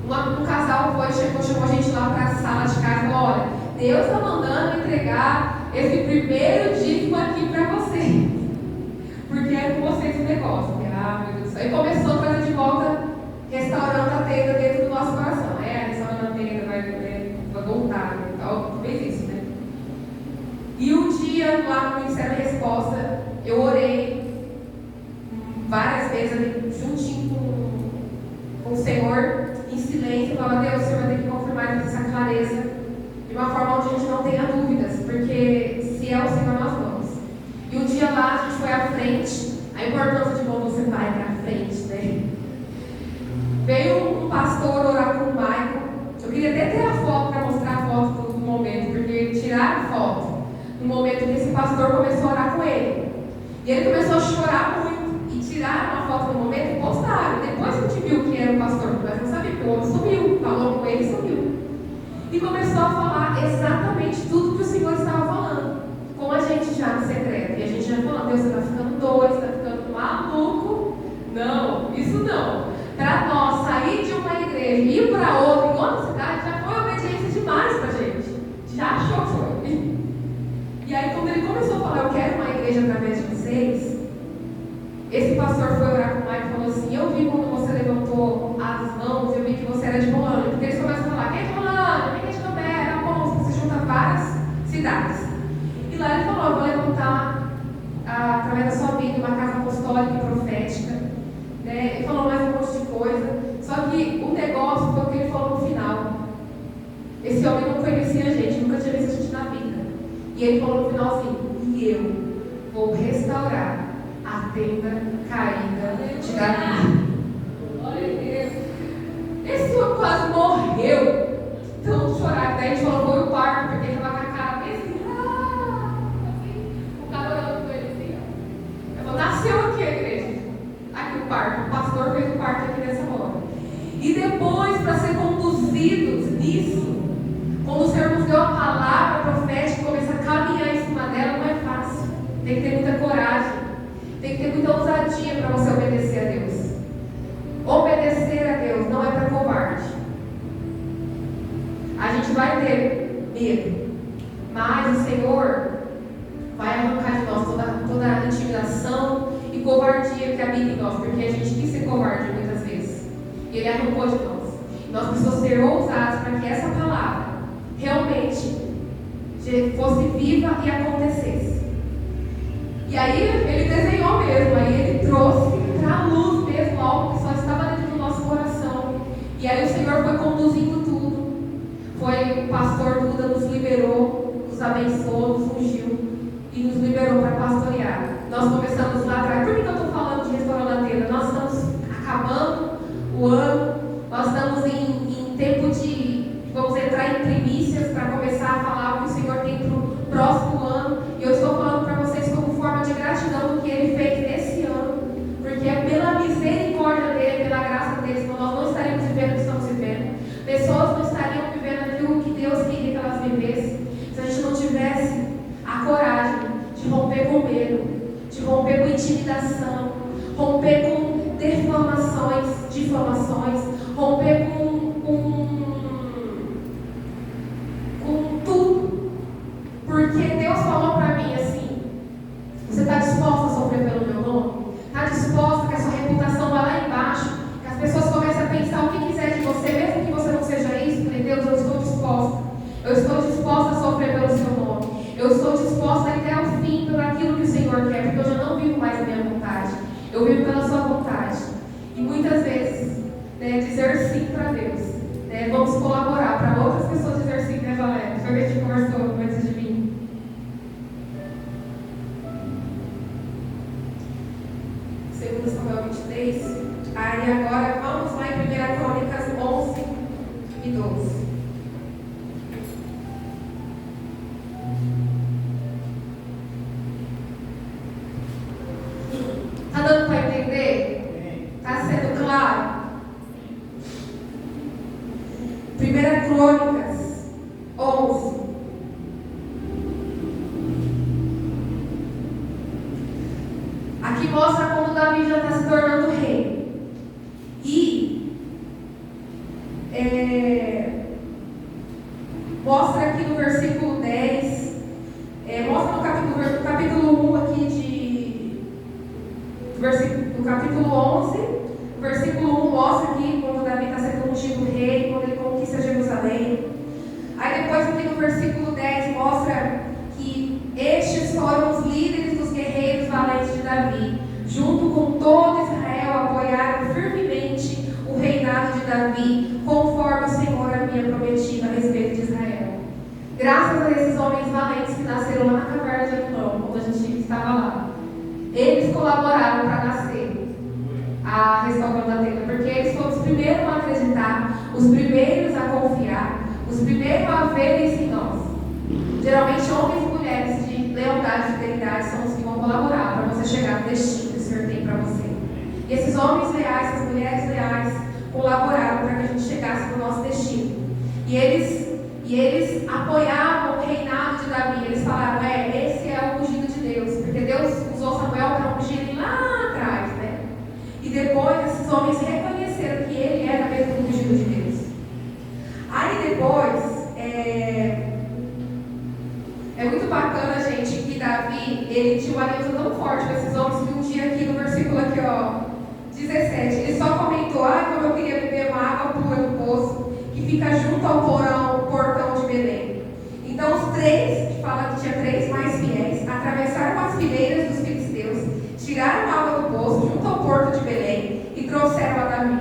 um casal chamou a gente lá para a sala de casa e falou: olha, Deus está mandando entregar esse primeiro dízimo aqui para vocês, porque é com vocês o negócio. Meu Deus do céu. E começou a trazer de volta, restaurando a tenda dentro do nosso coração. Restaurando a tenda, vai voltar, tal, fez isso, né? E um dia, lá no Ministério da Resposta, eu orei várias vezes ali, juntinho com o Senhor, em silêncio, e falava: Deus, o Senhor vai ter que confirmar essa clareza de uma forma onde a gente não tenha dúvidas, porque se é o Senhor, nós vamos. E um dia lá, a gente foi à frente. A importância de quando você vai para frente, né? Veio um pastor orar com o Michael. Eu queria até ter a foto para mostrar a foto do momento, porque tiraram a foto no momento que esse pastor começou a orar com ele. E ele começou a chorar muito. E tiraram a foto no momento e postaram. Depois a gente viu que era o pastor, mas não sabia, porque o homem sumiu. Falou com ele e sumiu. E começou a falar exatamente tudo que o Senhor estava falando com a gente já no secreto. E a gente já falando: Deus, você está ficando doido, você está ficando maluco. Não, isso não. Para nós sair de uma igreja e ir para outra, em outra cidade, já foi obediência demais para a gente. Já achou que foi. E aí, quando ele começou a falar: eu quero uma igreja através de vocês, esse pastor foi orar com o Mike e falou assim: eu vi quando você levantou as mãos, eu vi que você era de Rolândia. Porque eles começam a falar: quem é de Rolândia? Quem é de Cambé? Era bom, você junta várias cidades. E lá ele falou: eu vou levantar através da sua vida uma casa apostólica e profética, né? Ele falou mais um monte de coisa. Só que o negócio foi o que ele falou no final. Esse homem não conhecia a gente, nunca tinha visto a gente na vida. E ele falou no final assim: e eu vou restaurar a tenda caída de Davi. Esse homem quase morreu. Então chorar. Daí a gente falou: foi o quarto, porque ele estava com a cara bem assim. O cara olhando com ele assim, ó. Ele falou: nasceu aqui a igreja. Aqui o quarto. O pastor fez o quarto aqui nessa hora. E depois, para ser conduzidos nisso, quando o Senhor nos deu a palavra profética e começa a caminhar em cima dela, não é fácil. Tem que ter muita coragem. Tem que ter muita ousadia para você obedecer a Deus. Obedecer a Deus não é para covarde. A gente vai ter medo, mas o Senhor vai arrancar de nós toda a intimidação e covardia que habita em nós, porque a gente quis ser covarde muitas vezes. E Ele arrancou de nós. Nós precisamos ser ousados para que essa palavra realmente fosse viva e acontecesse. E aí ele desenhou mesmo, aí ele trouxe para a luz mesmo foi conduzindo tudo. Foi o pastor Duda nos liberou, nos abençoou, nos ungiu e nos liberou para pastorear. Nós começamos lá atrás. Por que eu estou falando de Restaurando a Tenda? Nós estamos acabando o ano, nós estamos em tempo de, vamos entrar em primícias para começar a falar o que o Senhor tem para o próximo ano. E eu estou falando para vocês como forma de gratidão do que Ele fez nesse ano, porque é pela misericórdia dEle, pela graça dEle, senão nós não estaríamos vivendo o que estamos vivendo. Pessoas não estariam vivendo aquilo que Deus queria que elas vivessem, se a gente não tivesse a coragem de romper com medo, de romper com intimidação, romper com difamações, romper com tudo. Porque Deus falou para mim assim: você está disposta a sofrer pelo meu nome? Está disposta que a sua reputação vá lá embaixo? Que as pessoas comecem a pensar o que quiser de você, mesmo que você não seja isso? Eu falei: Deus, eu estou disposta. Eu estou disposta a sofrer pelo seu nome. Eu estou disposta a ir até o fim por aquilo que o Senhor quer, porque eu já não vivo mais a minha vontade. Eu vivo pela sua vontade. E muitas vezes, dizer sim para Deus, vamos colaborar para outras pessoas dizer sim, né, Valéria? Foi o que a gente conversou antes de mim. Segundo Samuel 23. Aí agora vamos lá em 1 Crônicas 11 e 12. Está dando para entender? Está sendo claro? 1 Crônicas 11. Aqui mostra como Davi já está se tornando rei. E mostra aqui no versículo 10, mostra no capítulo 1 aqui do capítulo 11, o versículo 1 mostra aqui quando Davi está sendo ungido rei, quando ele conquista Jerusalém. Aí depois aqui no versículo 10 mostra que estes foram os líderes dos guerreiros valentes de Davi, junto com todo Israel, apoiaram firmemente o reinado de Davi, conforme o Senhor havia prometido a respeito de Israel. Graças a esses homens valentes que nasceram lá na caverna de Adulão, onde a gente estava lá, eles colaboraram para nascer a Restaurando a Tenda, porque eles foram os primeiros a acreditar, os primeiros a confiar, os primeiros a ver isso em nós. Geralmente, homens e mulheres de lealdade e fidelidade são os que vão colaborar para você chegar no destino que o Senhor tem para você. E esses homens leais, essas mulheres leais, colaboraram para que a gente chegasse no nosso destino. E eles apoiavam o reinado de Davi. Eles falaram: esse é o ungido de Deus, porque Deus usou Samuel para ungir ele lá atrás, né? E depois esses homens reconheceram que ele era mesmo o ungido de Deus. Aí depois, é muito bacana, gente, que Davi, ele tinha uma aliança tão forte com esses homens que um dia aqui no versículo aqui, 17, ele só comentou: como eu queria beber uma água pura do poço que fica junto ao portão de Belém. Então os três, que fala que tinha três mais fiéis, atravessaram as fileiras dos filisteus, tiraram a água do poço junto ao porto de Belém e trouxeram a Davi.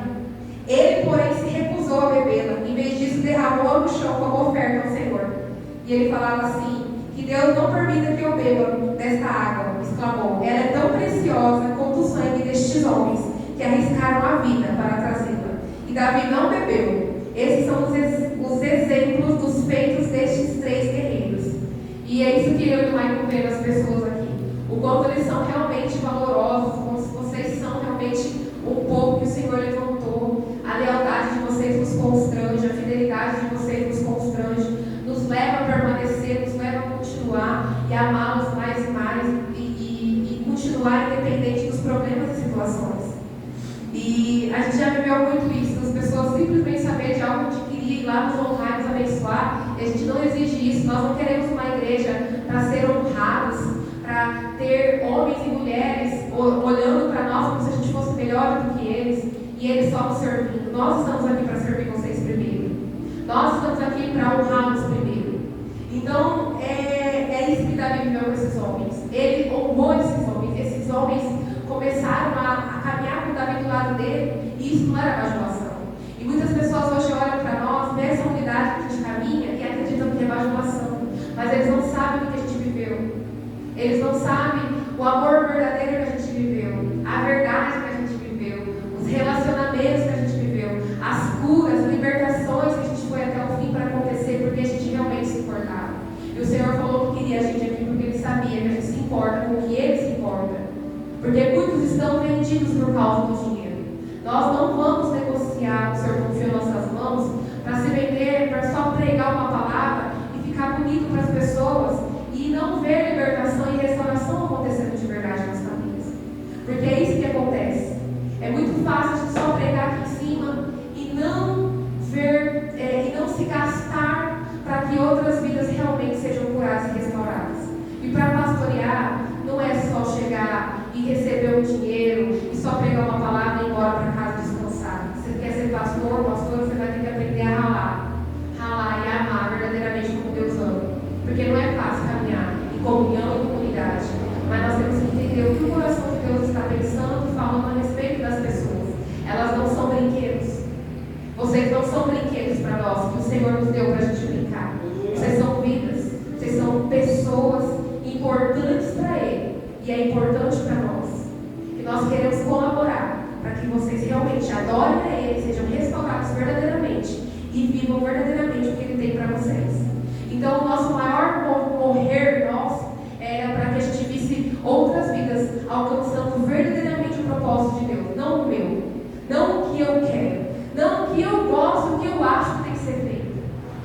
Ele, porém, se recusou a bebê-la. Em vez disso, derramou-a no chão como oferta ao Senhor. E ele falava assim: que Deus não permita que eu beba desta água, exclamou. Ela é tão preciosa quanto o sangue destes homens que arriscaram a vida para trazê-la. E Davi não bebeu. Esses são os exemplos dos feitos destes três guerreiros. E é isso que eu e o Michael vemos as pessoas aqui. O quanto eles são realmente valorosos, como vocês são realmente o povo que o Senhor levantou. A lealdade de vocês nos constrange, a fidelidade de vocês nos constrange, nos leva a permanecer, nos leva a continuar e amá-los mais e mais e continuar independente dos problemas e situações. E a gente já viveu muito isso, as pessoas simplesmente saber de algo que queria ir lá nos honrar, nos abençoar. E a gente não exige isso. Nós não queremos uma igreja para ser honrados, para ter homens e mulheres olhando para nós como se a gente fosse melhor do que eles e eles só nos servindo. Nós estamos aqui para servir vocês primeiro. Nós estamos aqui para honrá-los primeiro. Então, é isso que Davi viveu com esses homens. Ele honrou esses homens. Esses homens começaram a caminhar com Davi do lado dele, e isso não era bajulação. E muitas pessoas hoje olham Eles não sabem o amor verdadeiro que a gente viveu, a verdade que a gente viveu, os relacionamentos que a gente viveu, as curas, as libertações que a gente foi até o fim para acontecer, porque a gente realmente se importava. E o Senhor falou que queria a gente aqui porque Ele sabia que a gente se importa com o que Ele se importa. Porque muitos estão vendidos por causa do dinheiro. Nós não vamos negociar, o Senhor confiou em nossas mãos, para se vender, para só pregar uma palavra e ficar bonito para as pessoas e não ver libertação e restauração acontecendo de verdade nas famílias. Porque é isso que acontece. É muito fácil a gente só pregar aqui em cima e não ver, e não se gastar para que outras vidas realmente sejam curadas e restauradas. E para pastorear, não é só chegar e receber o dinheiro e só pregar uma palavra e ir embora para casa descansar. Você quer ser pastor, você vai ter que aprender a ralar e amar verdadeiramente como Deus ama. Porque não é fácil caminhar em comunhão e comunidade. Mas nós temos que entender o que o coração de Deus está pensando e falando a respeito das pessoas. Elas não são brinquedos. Vocês não são brinquedos para nós, que o Senhor nos deu para a gente brincar. Vocês são vidas, vocês são pessoas importantes para Ele. E é importante para nós. E nós queremos colaborar para que vocês realmente adorem a Ele, sejam restaurados verdadeiramente e vivam verdadeiramente o que Ele tem para vocês. Então, o nosso maior morrer nosso era para que a gente visse outras vidas alcançando verdadeiramente o propósito de Deus, não o meu, não o que eu quero, não o que eu gosto, o que eu acho que tem que ser feito.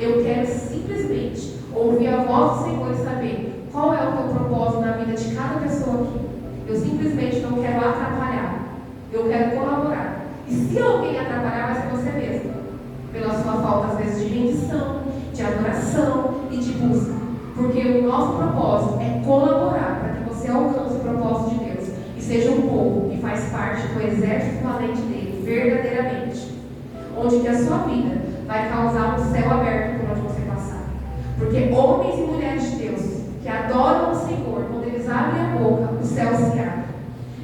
Eu quero simplesmente ouvir a voz do Senhor e saber qual é o teu propósito na vida de cada pessoa aqui. Eu simplesmente não quero atrapalhar, eu quero colaborar. E se alguém atrapalhar, vai ser você mesmo, pela sua falta às vezes de rendição, de adoração e de busca. Porque o nosso propósito é colaborar para que você alcance o propósito de Deus e seja um povo que faz parte do exército valente dele, verdadeiramente. Onde que a sua vida vai causar um céu aberto por onde você passar. Porque homens e mulheres de Deus que adoram o Senhor, quando eles abrem a boca, o céu se abre.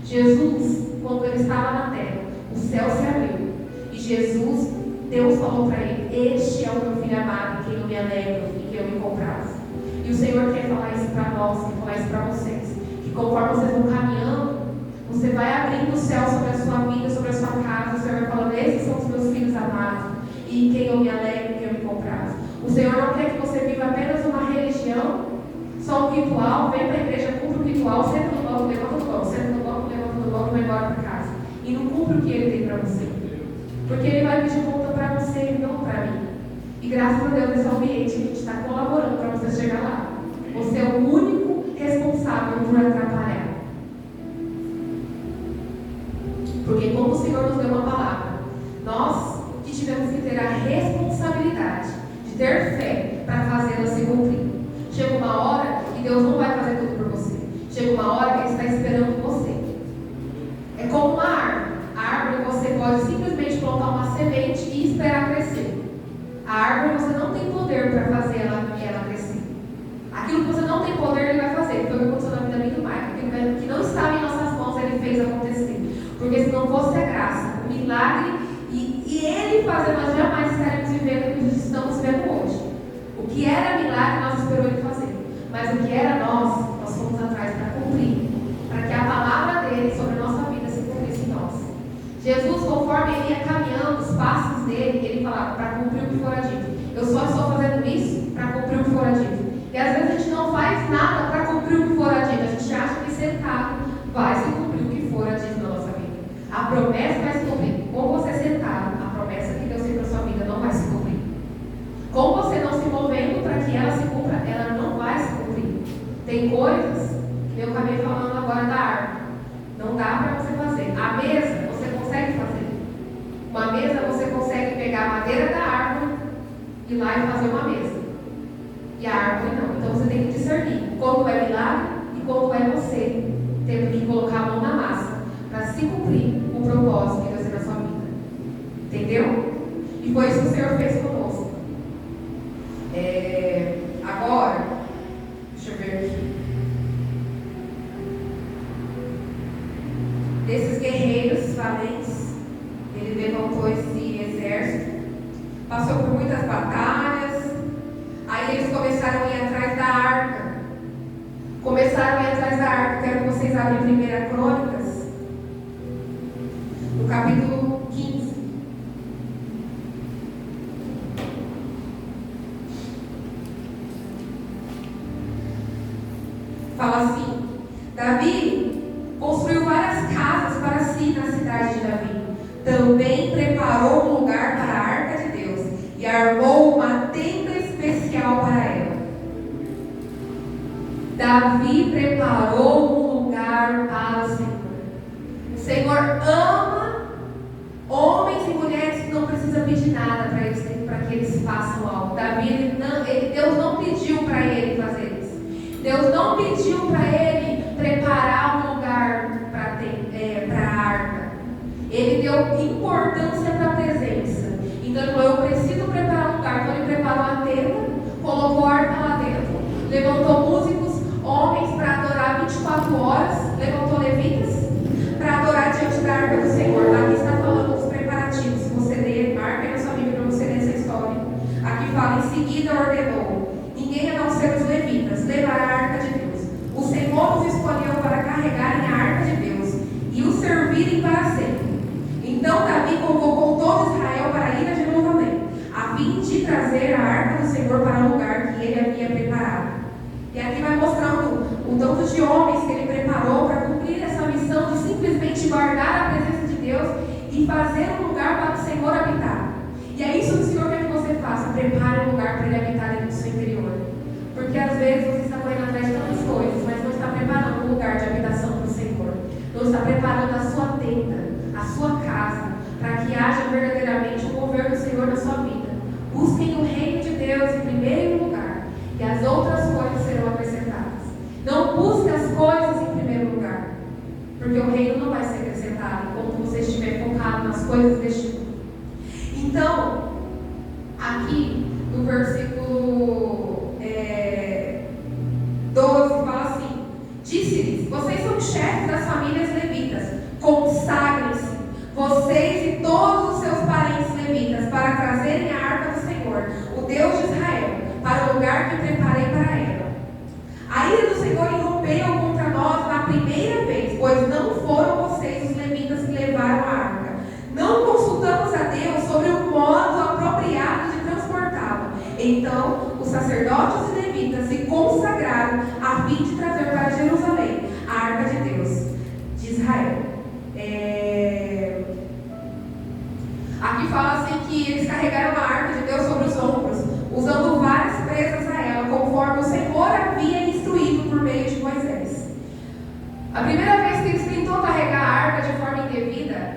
Jesus, quando ele estava na terra, o céu se abriu. E Jesus, Deus falou para ele: este é o meu filho amado, em quem eu me alegro e que eu me comprazo. E o Senhor quer falar isso para nós, quer falar isso para vocês. Que conforme vocês vão caminhando, você vai abrindo o céu sobre a sua vida, sobre a sua casa. O Senhor vai falando: esses são os meus filhos amados, e em quem eu me alegro e que eu me comprazo. O Senhor não quer que você viva apenas uma religião, só um ritual, vem para a igreja, cumpre o ritual, senta no banco, levanta no banco, senta no banco, levanta no banco, vai embora para casa. E não cumpre o que Ele tem para você. Porque Ele vai pedir conta para você e não para mim. E graças a Deus, nesse ambiente, a gente está colaborando para você chegar lá. Você é o único responsável por atrapalhar. Porque como o Senhor nos deu uma palavra, nós que tivemos que ter a responsabilidade de ter fé para fazê-la se cumprir. Chega uma hora que Deus não vai fazer tudo por você. Chega uma hora que Ele está esperando você. É como uma árvore. A árvore você pode simplesmente plantar uma semente e esperar crescer. A árvore você não tem poder para fazer ela crescer. Aquilo que você não tem poder, Ele vai fazer. Foi o que aconteceu na vida do Michael. Aquilo que não estava em nossas mãos, Ele fez acontecer. Porque se não fosse a graça, o milagre e Ele fazer, nós jamais estaremos vivendo o que estamos vivendo hoje. O que era milagre, nós esperamos Ele fazer. Mas o que era nós fomos atrás para cumprir. Para que a palavra dEle sobre a nossa vida se cumprisse em nós. Jesus, conforme Ele ia caminhando os passos dEle, Ele falava: para cumprir o que fora dito. Eu só estou fazendo isso para cumprir o que fora dito. E às vezes a gente não faz nada para cumprir o que fora dito. A gente acha que sentado vai se cumprir o que fora dito na nossa vida. A promessa vai se cumprir. Com você sentado, a promessa que Deus tem para a sua vida não vai se cumprir. Com você não se movendo para que ela se cumpra, ela não vai se cumprir. Tem coisas que eu acabei falando agora da árvore. Não dá para você fazer. A mesa você consegue fazer. Uma mesa você consegue pegar a madeira da árvore e ir lá e fazer uma mesa. E a árvore não. Então você tem que discernir quando é milagre e quando é você tendo que colocar a mão na massa para se cumprir o propósito que Deus tem na sua vida. Entendeu? E foi isso que o Senhor fez conosco. Agora, deixa eu ver aqui. Desses guerreiros valentes, Ele levantou esse exército, passou por muitas batalhas. Aí eles começaram a ir atrás da arca. Começaram começaram a ir atrás da arca, quero que vocês abrem 1 Crônicas, no capítulo 15. Fala assim: Davi construiu várias casas para si na cidade de Davi. Também preparou um lugar para a arca de Deus e armou uma tenda especial para ela. Davi preparou um lugar para o Senhor. O Senhor ama homens e mulheres que não precisam pedir nada para que eles façam algo. Deus não pediu para ele fazer isso. Deus não pediu para ele preparar um lugar para a arca. Ele deu importância para a presença. Então ele falou: eu preciso preparar um lugar. Então ele preparou a tenda, colocou a arca lá dentro, levantou músicos, homens para adorar 24 horas, levantou levitas para adorar diante da arca do Senhor. Aqui está falando dos preparativos. Se você ler, marca na sua Bíblia para você ler essa história. Aqui fala: em seguida ordenou: ninguém a não ser os levitas levará a arca de Deus. O Senhor os escolheu para carregarem a arca de Deus e o servirem para sempre. Então Davi convocou todo Israel para ir a Jerusalém, a fim de trazer a arca do Senhor para o lugar que ele havia preparado. E aqui vai mostrando o tanto de homens que ele preparou para cumprir essa missão de simplesmente guardar a presença de Deus e fazer um lugar para o Senhor habitar. E é isso que o Senhor quer que você faça: prepare um lugar para ele habitar dentro do seu interior. Porque às vezes você está correndo atrás de tantas coisas, mas não está preparando um lugar de habitação para o Senhor. Não está preparando a sua tenda, a sua casa, para que haja verdadeiramente o mover do Senhor na sua vida. Busquem o reino de Deus em primeiro lugar, e as outras coisas serão acrescentadas. Não busque as coisas em primeiro lugar, porque o reino não vai ser acrescentado enquanto você estiver focado nas coisas deste mundo. Então, aqui no versículo 12 fala assim: disse-lhes: vocês são chefes das famílias levitas, consagrem-se, vocês e todos os seus parentes levitas, para trazerem a arca do Senhor, o Deus de Israel, para o lugar que preparei para ela. A ira do Senhor irrompeu contra nós na primeira vez, pois não foram vocês os levitas que levaram a arca. Não consultamos a Deus sobre o modo apropriado de transportá-la. Então os sacerdotes e levitas se consagraram a fim de trazer para Jerusalém a arca de Deus de Israel. Aqui fala assim que eles carregaram a arca de Deus sobre os ombros, usando várias presas a ela, conforme o Senhor havia instruído por meio de Moisés. A primeira vez que eles tentou carregar a arca de forma indevida,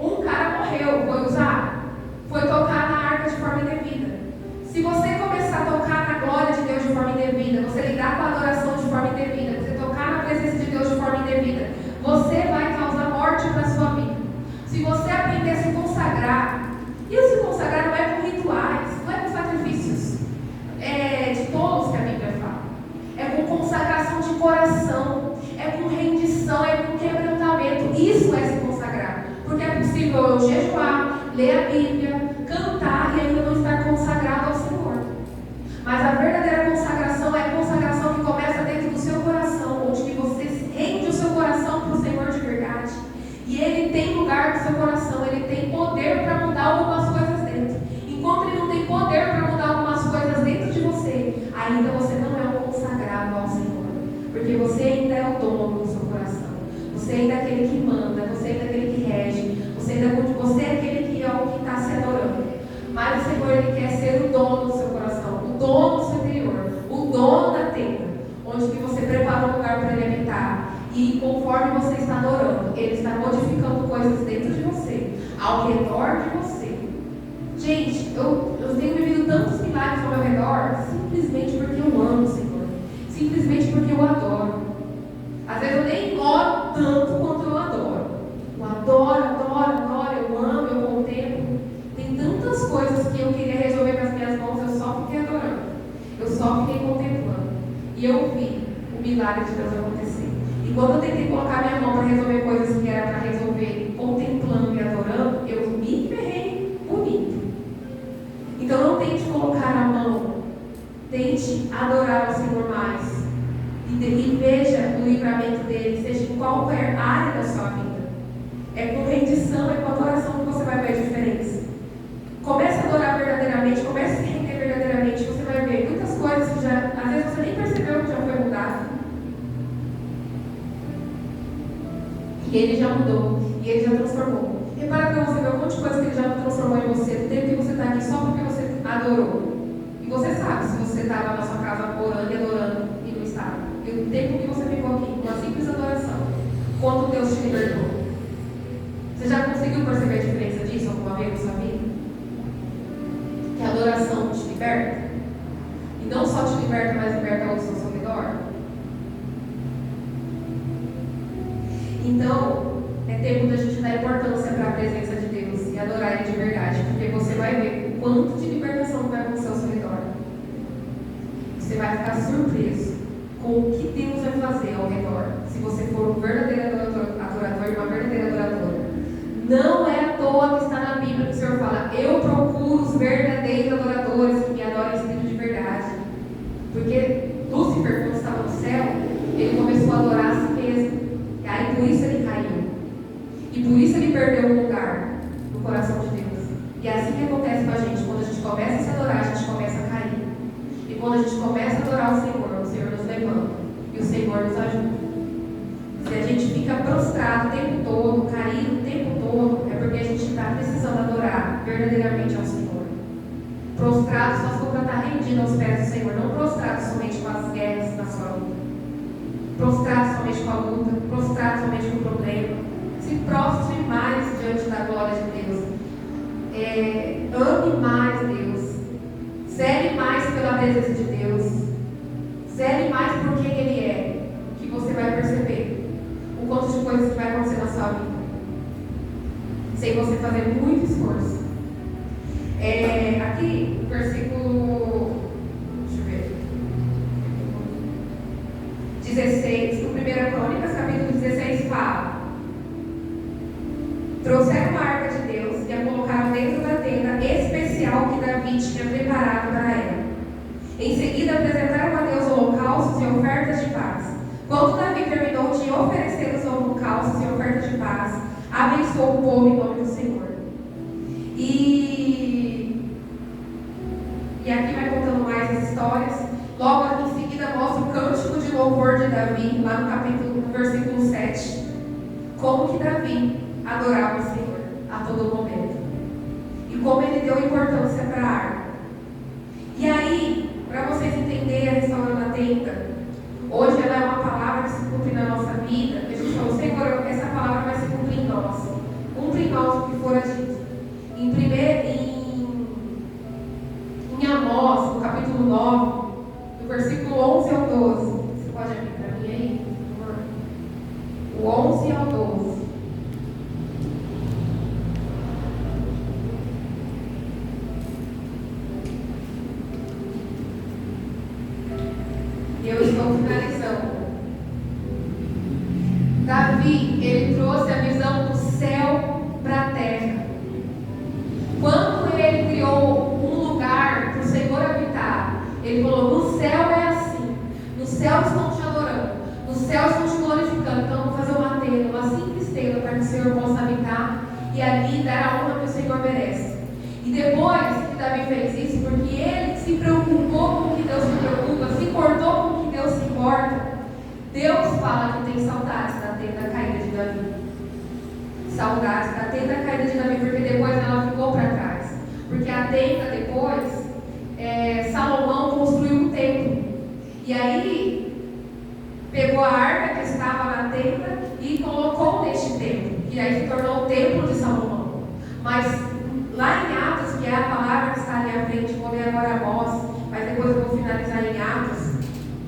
um cara morreu, foi tocar na arca de forma indevida. Se você começar a tocar na glória de Deus de forma indevida, você lidar com a adoração de forma indevida, você tocar na presença de Deus de forma indevida, você vai causar morte para a sua vida. Se você aprender a se consagrar, e o se consagrar não é com rituais, não é com sacrifícios de tolos que a Bíblia fala, é com consagração de coração, é com rendição, é com quebrantamento. Isso é se consagrar, porque é possível eu jejuar, ler a Bíblia, cantar e ainda não estar consagrado ao Senhor. Mas a verdadeira consagração é a consagração que começa dentro do seu coração, onde que você rende o seu coração para o Senhor de verdade. E Ele tem lugar no seu coração, Ele tem poder para mudar algumas coisas dentro. Enquanto Ele não tem poder para mudar algumas coisas dentro de você, ainda você não é um consagrado ao Senhor. Porque você ainda é o dono do seu coração. Você ainda é aquele que manda, você ainda é aquele que rege, você é aquele que é o que está se adorando. Mas o Senhor, Ele quer ser o dono do seu coração, o dono do seu interior, o dono da tenda, onde que você preparou um lugar para Ele habitar. E conforme você está adorando, Ele está modificando coisas dentro de você, ao redor de você. Gente, eu tenho vivido tantos milagres ao meu redor, simplesmente porque eu amo o Senhor, simplesmente porque eu adoro. Às vezes eu nem oro tanto quanto eu adoro. Eu adoro, eu amo, eu contemplo. Tem tantas coisas que eu queria resolver com as minhas mãos, eu só fiquei adorando. Eu só fiquei contemplando. E eu vi o milagre de Deus acontecer. E quando eu tentei colocar minha mão para resolver coisas que era para resolver contemplando e adorando, eu me ferrei bonito. Então não tente colocar a mão, tente adorar o Senhor mais. E veja qualquer área da sua vida. É com rendição, é com adoração que você vai ver a diferença. Comece a adorar verdadeiramente, comece a se render verdadeiramente, você vai ver muitas coisas que já, às vezes você nem percebeu que já foi mudado. E Ele já mudou, e Ele já transformou. Repara para você ver um monte de coisa que Ele já transformou em você, do tempo que você está aqui só porque você adorou. E você sabe se você estava na sua casa orando e adorando e não estava. E o tempo que você ficou aqui, com uma simples adoração, quanto Deus te libertou. Você já conseguiu perceber a diferença disso alguma vez na sua vida? Que a adoração te liberta. E não só te liberta, mas liberta outros ao seu redor. Então, é tempo da gente dar importância para a presença de Deus e adorar Ele de verdade. Porque você vai ver o quanto de libertação vai acontecer ao seu redor. Você vai ficar surpreso com o que Deus vai fazer ao redor. Se você for um verdadeiro adorador e uma verdadeira adoradora. Não é à toa que está na Bíblia que o Senhor fala: eu procuro os verdadeiros adoradores que me adorem em espírito de verdade. Porque Lúcifer, quando estava no céu, ele começou a adorar a si mesmo. E aí por isso ele caiu. E por isso ele perdeu um lugar no coração de Deus. E é assim que acontece com a gente. Quando a gente começa a se adorar, a gente começa a cair. E quando a gente começa a adorar o Senhor nos levanta. E o Senhor nos ajuda. Se a gente fica prostrado o tempo todo, caído o tempo todo, é porque a gente está precisando adorar verdadeiramente ao Senhor. Prostrado só se for para estar rendido aos pés do Senhor, não prostrado somente com as guerras na sua vida. Prostrado somente com a luta, prostrado somente com o problema. Se prostre mais diante da glória de Deus. Ame mais Deus. Zele mais pela presença de Deus. Zele mais por quem Ele é. Que você vai perceber o quanto de coisas que vai acontecer na sua vida. Sem você fazer muito esforço. Aqui, no versículo 16, no 1 Crônicas, capítulo 16, fala: trouxeram a arca de Deus e a colocaram dentro da tenda especial que Davi tinha preparado para ela. Em seguida apresentaram a Deus holocaustos e ofertas de paz. Quando Davi terminou de oferecer os holocaustos e ofertas de paz, abençoou o povo em nome do Senhor. E aqui vai contando mais as histórias. Logo em seguida mostra o cântico de louvor de Davi, lá no versículo 7. Como que Davi adorava o Senhor a todo momento. E como ele deu importância para a arca. E aí, para vocês entenderem a restaurando a tenda, hoje ela é uma palavra que se cumpre na nossa vida. A gente falou: Senhor, essa palavra vai se cumprir em nós. Cumpre em nós o que for dito. Em Amós, no capítulo 9, do versículo 11 ao 12. Você pode abrir para mim aí? O 11 ao 12. Eu estou finalizando. Davi, ele trouxe a visão do céu para a terra. Quando ele criou um lugar para o Senhor habitar, ele falou: no céu é assim. No céu estão te adorando. No céu estão te glorificando. Então vou fazer uma tenda, uma simples tenda, para que o Senhor possa habitar e ali dar a honra que o Senhor merece. E depois que Davi fez isso, porque ele se preocupou com o que Deus se preocupa, se importou com o que Deus se importa, Deus fala que tem saudades da tenda caída de Davi. Saudades da tenda caída de Davi, porque depois ela ficou para trás. Porque a tenda depois, Salomão construiu um templo. E aí, pegou a arca que estava na tenda e colocou neste templo. E aí se tornou o templo de Salomão. Mas lá em Atos, que é a palavra que está ali à frente, vou ler agora Amós, mas depois eu vou finalizar em Atos,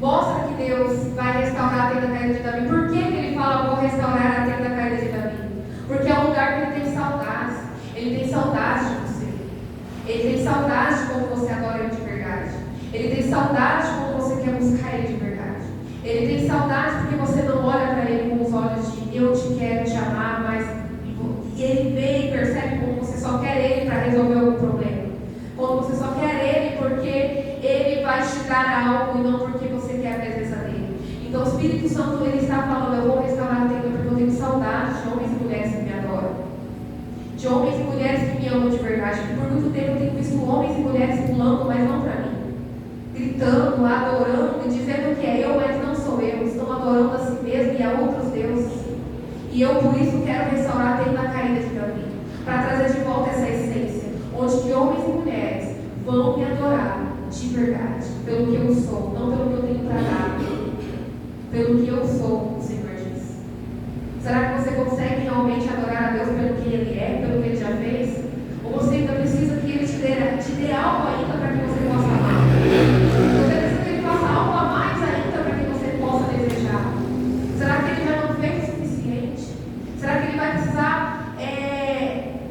mostra que Deus vai restaurar a tenda caída de Davi. Por que ele fala: vou restaurar a tenda caída de Davi? Porque é um lugar que ele tem saudades. Ele tem saudades de você. Ele tem saudades de como você adora Ele de verdade. Ele tem saudades de como você quer buscar Ele de verdade. Ele tem saudades porque você não olha para Ele com os olhos de eu te quero te amar, mas Ele vê e percebe como você só quer Ele para resolver algum problema. Quando você só quer Ele porque Ele vai te dar algo e não porque você quer a presença dEle. Então o Espírito Santo, Ele está falando: eu vou restaurar a tenda porque de homens e mulheres que me amam de verdade. Porque por muito tempo eu tenho visto homens e mulheres pulando, mas não para mim. Gritando, adorando e dizendo que é eu, mas não sou eu. Estão adorando a si mesmo e a outros deuses. E eu por isso quero restaurar desde a caída de Davi, para trazer de volta essa essência, onde que homens e mulheres vão me adorar de verdade, pelo que eu sou, não pelo que eu tenho para dar, pelo que eu sou, o Senhor diz. Será que você consegue realmente adorar a Deus pelo que Ele é, pelo que Ele já fez? Ou você ainda precisa que Ele te dê algo ainda para que você possa amar? Você precisa que Ele faça algo a mais ainda para que você possa desejar? Será que Ele já não fez o suficiente? Será que Ele vai precisar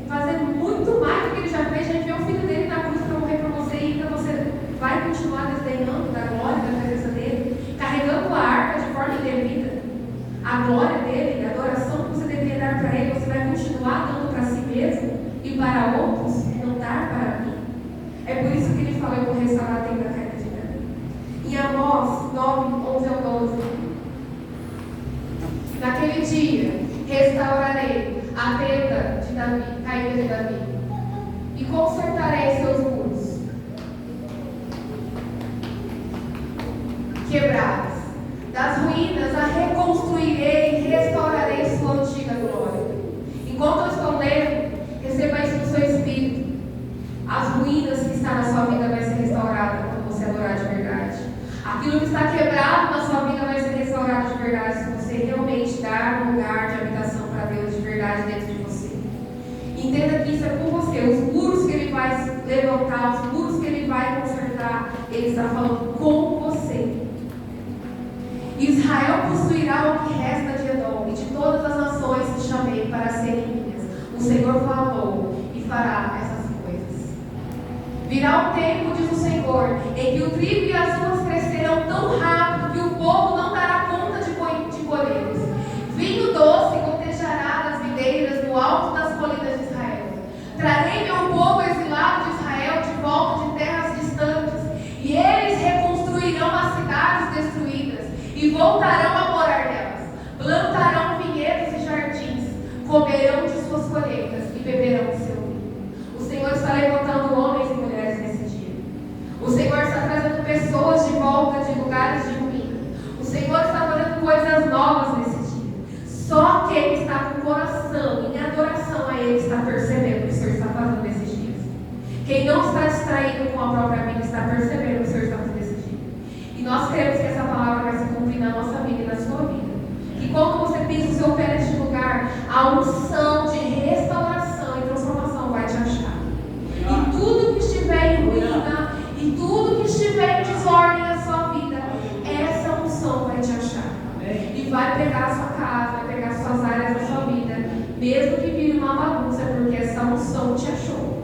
fazer muito mais do que Ele já fez? Já enviou o Filho dele na cruz para morrer por você e ainda você vai continuar desdenhando da glória, da presença dele, carregando a arca de forma indevida? A glória dele, a adoração que você deveria dar para Ele, você vai continuar dando para si mesmo e para outros, e não dar para mim? É por isso que Ele falou: eu vou restaurar a tenda da caída de Davi. Em Amós 9, 11 ao 12. Naquele dia, restaurarei a tenda de Davi, caída de Davi, e consertarei seus muros quebrados. Das ruínas a reconstruirei e restaurarei sua antiga glória. Enquanto eu estou lendo, receba isso no seu espírito. As ruínas que estão na sua vida vai ser restaurada quando você adorar de verdade. Aquilo que está quebrado na sua vida vai ser restaurado de verdade se você realmente dar um lugar de habitação para Deus de verdade dentro de você. Entenda que isso é com você. Os muros que Ele vai levantar, os muros que Ele vai consertar, Ele está falando com você. Israel possuirá o que resta de Edom, e de todas as nações que chamei para serem minhas. O Senhor falou e fará essas coisas. Virá um tempo, diz o Senhor, em que o trigo e as uvas crescerão tão rápido que o povo não dará conta de colhê-los. Vinho doce gotejará das videiras no alto das colinas de Israel. Trarei meu povo exilado de Israel de volta de terras distantes, e eles reconstruirão as cidades destruídas e voltarão a morar nelas. Plantarão vinhedos e jardins, comerão de suas colheitas e beberão de seu vinho. O Senhor está levantando homens e mulheres nesse dia. O Senhor está trazendo pessoas de volta de lugares de ruína. O Senhor está fazendo coisas novas nesse dia. Só quem está com o coração em adoração a Ele está percebendo o que o Senhor está fazendo nesses dias. Quem não está distraído com a própria vida está percebendo o que o Senhor está fazendo nesse dia. E nós queremos que essa palavra vai se cumprir na nossa vida e na sua vida. Que quando você pisa o seu pé neste lugar, a unção de restauração e transformação vai te achar. E tudo que estiver em ruína, e tudo que estiver em desordem na sua vida, essa unção vai te achar. E vai pegar a sua casa, vai pegar as suas áreas da sua vida, mesmo que vire uma bagunça, porque essa unção te achou.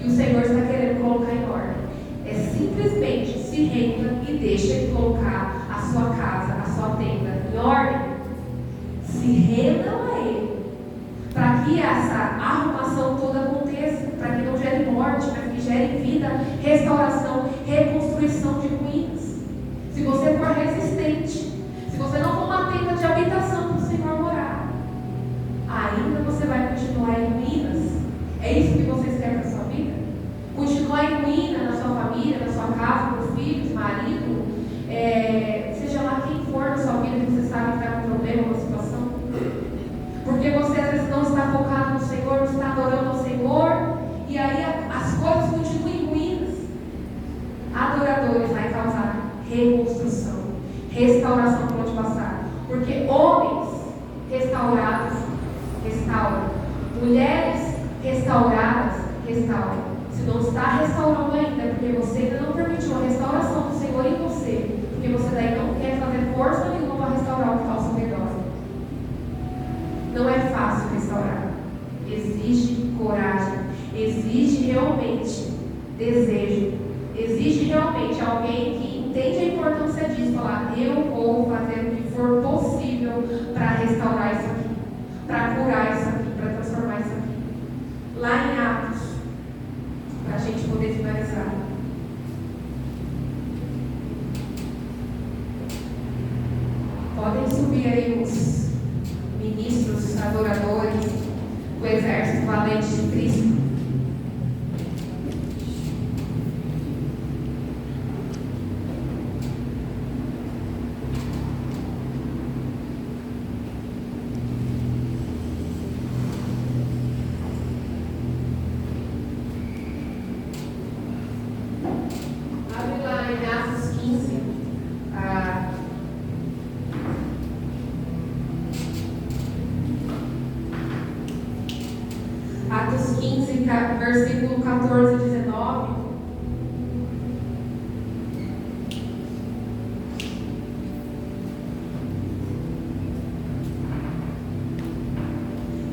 E o Senhor está querendo colocar em ordem. É simplesmente se renda e deixa Ele colocar a sua casa, a sua tenda em ordem. Se rendam a Ele, para que essa arrumação toda aconteça, para que não gere morte, para que gere vida, restauração, reconstrução de ruínas. Se você for resistente, se você não for uma tenda de habitação para o Senhor morar, ainda você vai continuar em ruínas. É isso que vocês querem para a sua vida? Continuar em ruína na sua família, na sua casa, com filhos, marido, seja lá quem for na sua vida que você sabe que está com problema, uma situação. Porque você às vezes não está focado no Senhor, não está adorando ao Senhor, e aí as coisas continuam em ruínas. Adoradores vai causar reconstrução, restauração por onde passar. Porque homens restaurados restauram, mulheres restauradas restauram. Se não está restaurando ainda, é porque você ainda não permitiu a restauração do Senhor em você, porque você daí não quer fazer força nenhuma para restaurar o que está ao seu redor. Não é fácil restaurar. Exige coragem, exige realmente desejo, exige realmente alguém que entende a importância disso, falar: eu vou fazer o que for possível para restaurar isso aqui, para curar isso aqui, para transformar isso aqui. Lá em Atos, para a gente poder finalizar. Podem subir aí os ministros, adoradores, o exército equivalente de Cristo. Abre lá em Atos 15. Atos 15, versículo 14 e 19.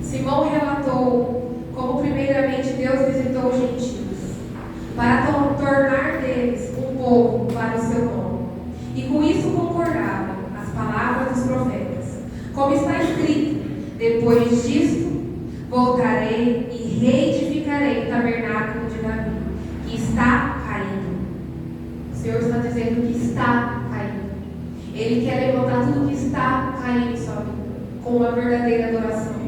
Simão relatou como primeiramente Deus visitou os gentios, para tornar deles um povo para o seu nome. E com isso concordavam as palavras dos profetas. Como está escrito, depois disto voltarei e reedificarei o tabernáculo de Davi, que está caído. O Senhor está dizendo que está caído. Ele quer levantar tudo que está caído em sua vida, com uma verdadeira adoração.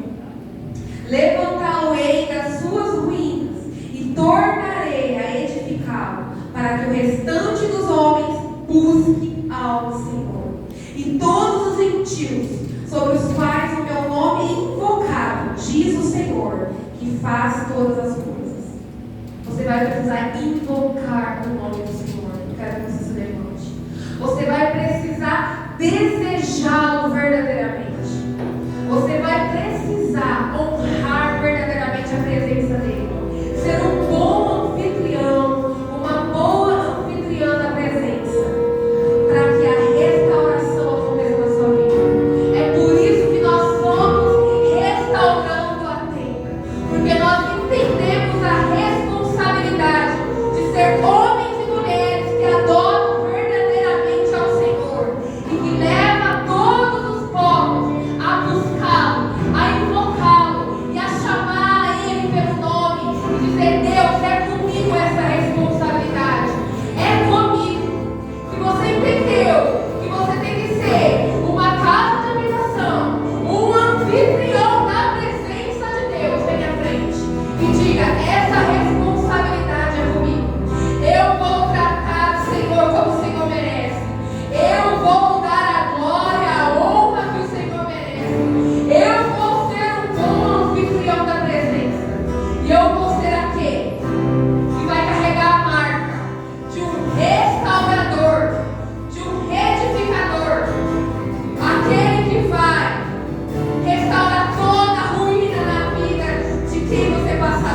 Levantá-lo-ei das suas ruínas e tornarei a edificá-lo, para que o restante dos homens busque ao Senhor. E todos os gentios, sobre os quais o meu nome é invocado, diz o Senhor, que faz todas as coisas. Você vai precisar invocar o nome do Senhor. Eu quero que você se levante. Você vai precisar desejá-lo verdadeiramente. Você vai precisar honrar verdadeiramente a presença dele. Ser um bom anfitrião, uma boa anfitriã da presença, para que a restauração aconteça na sua vida. É por isso que nós somos restaurando a tenda, porque nós entendemos a responsabilidade de ser homens e mulheres que adoram verdadeiramente ao Senhor e que levam todos os povos a buscá-lo, a invocá-lo e a chamar a Ele pelo nome e dizer: Deus, é comigo essa responsabilidade, é comigo. Se você entendeu que você tem que ser uma casa de habitação, um anfitrião da presença de Deus, vem à frente e diga: essa responsabilidade é comigo. Eu vou tratar o Senhor como o Senhor merece. Eu vou dar a glória, a honra que o Senhor merece. Eu vou ser um bom anfitrião da presença. E eu vou ser aquele que vai carregar a marca de um restaurador, de um reedificador, aquele que vai restaurar toda a ruína na vida de quem você passou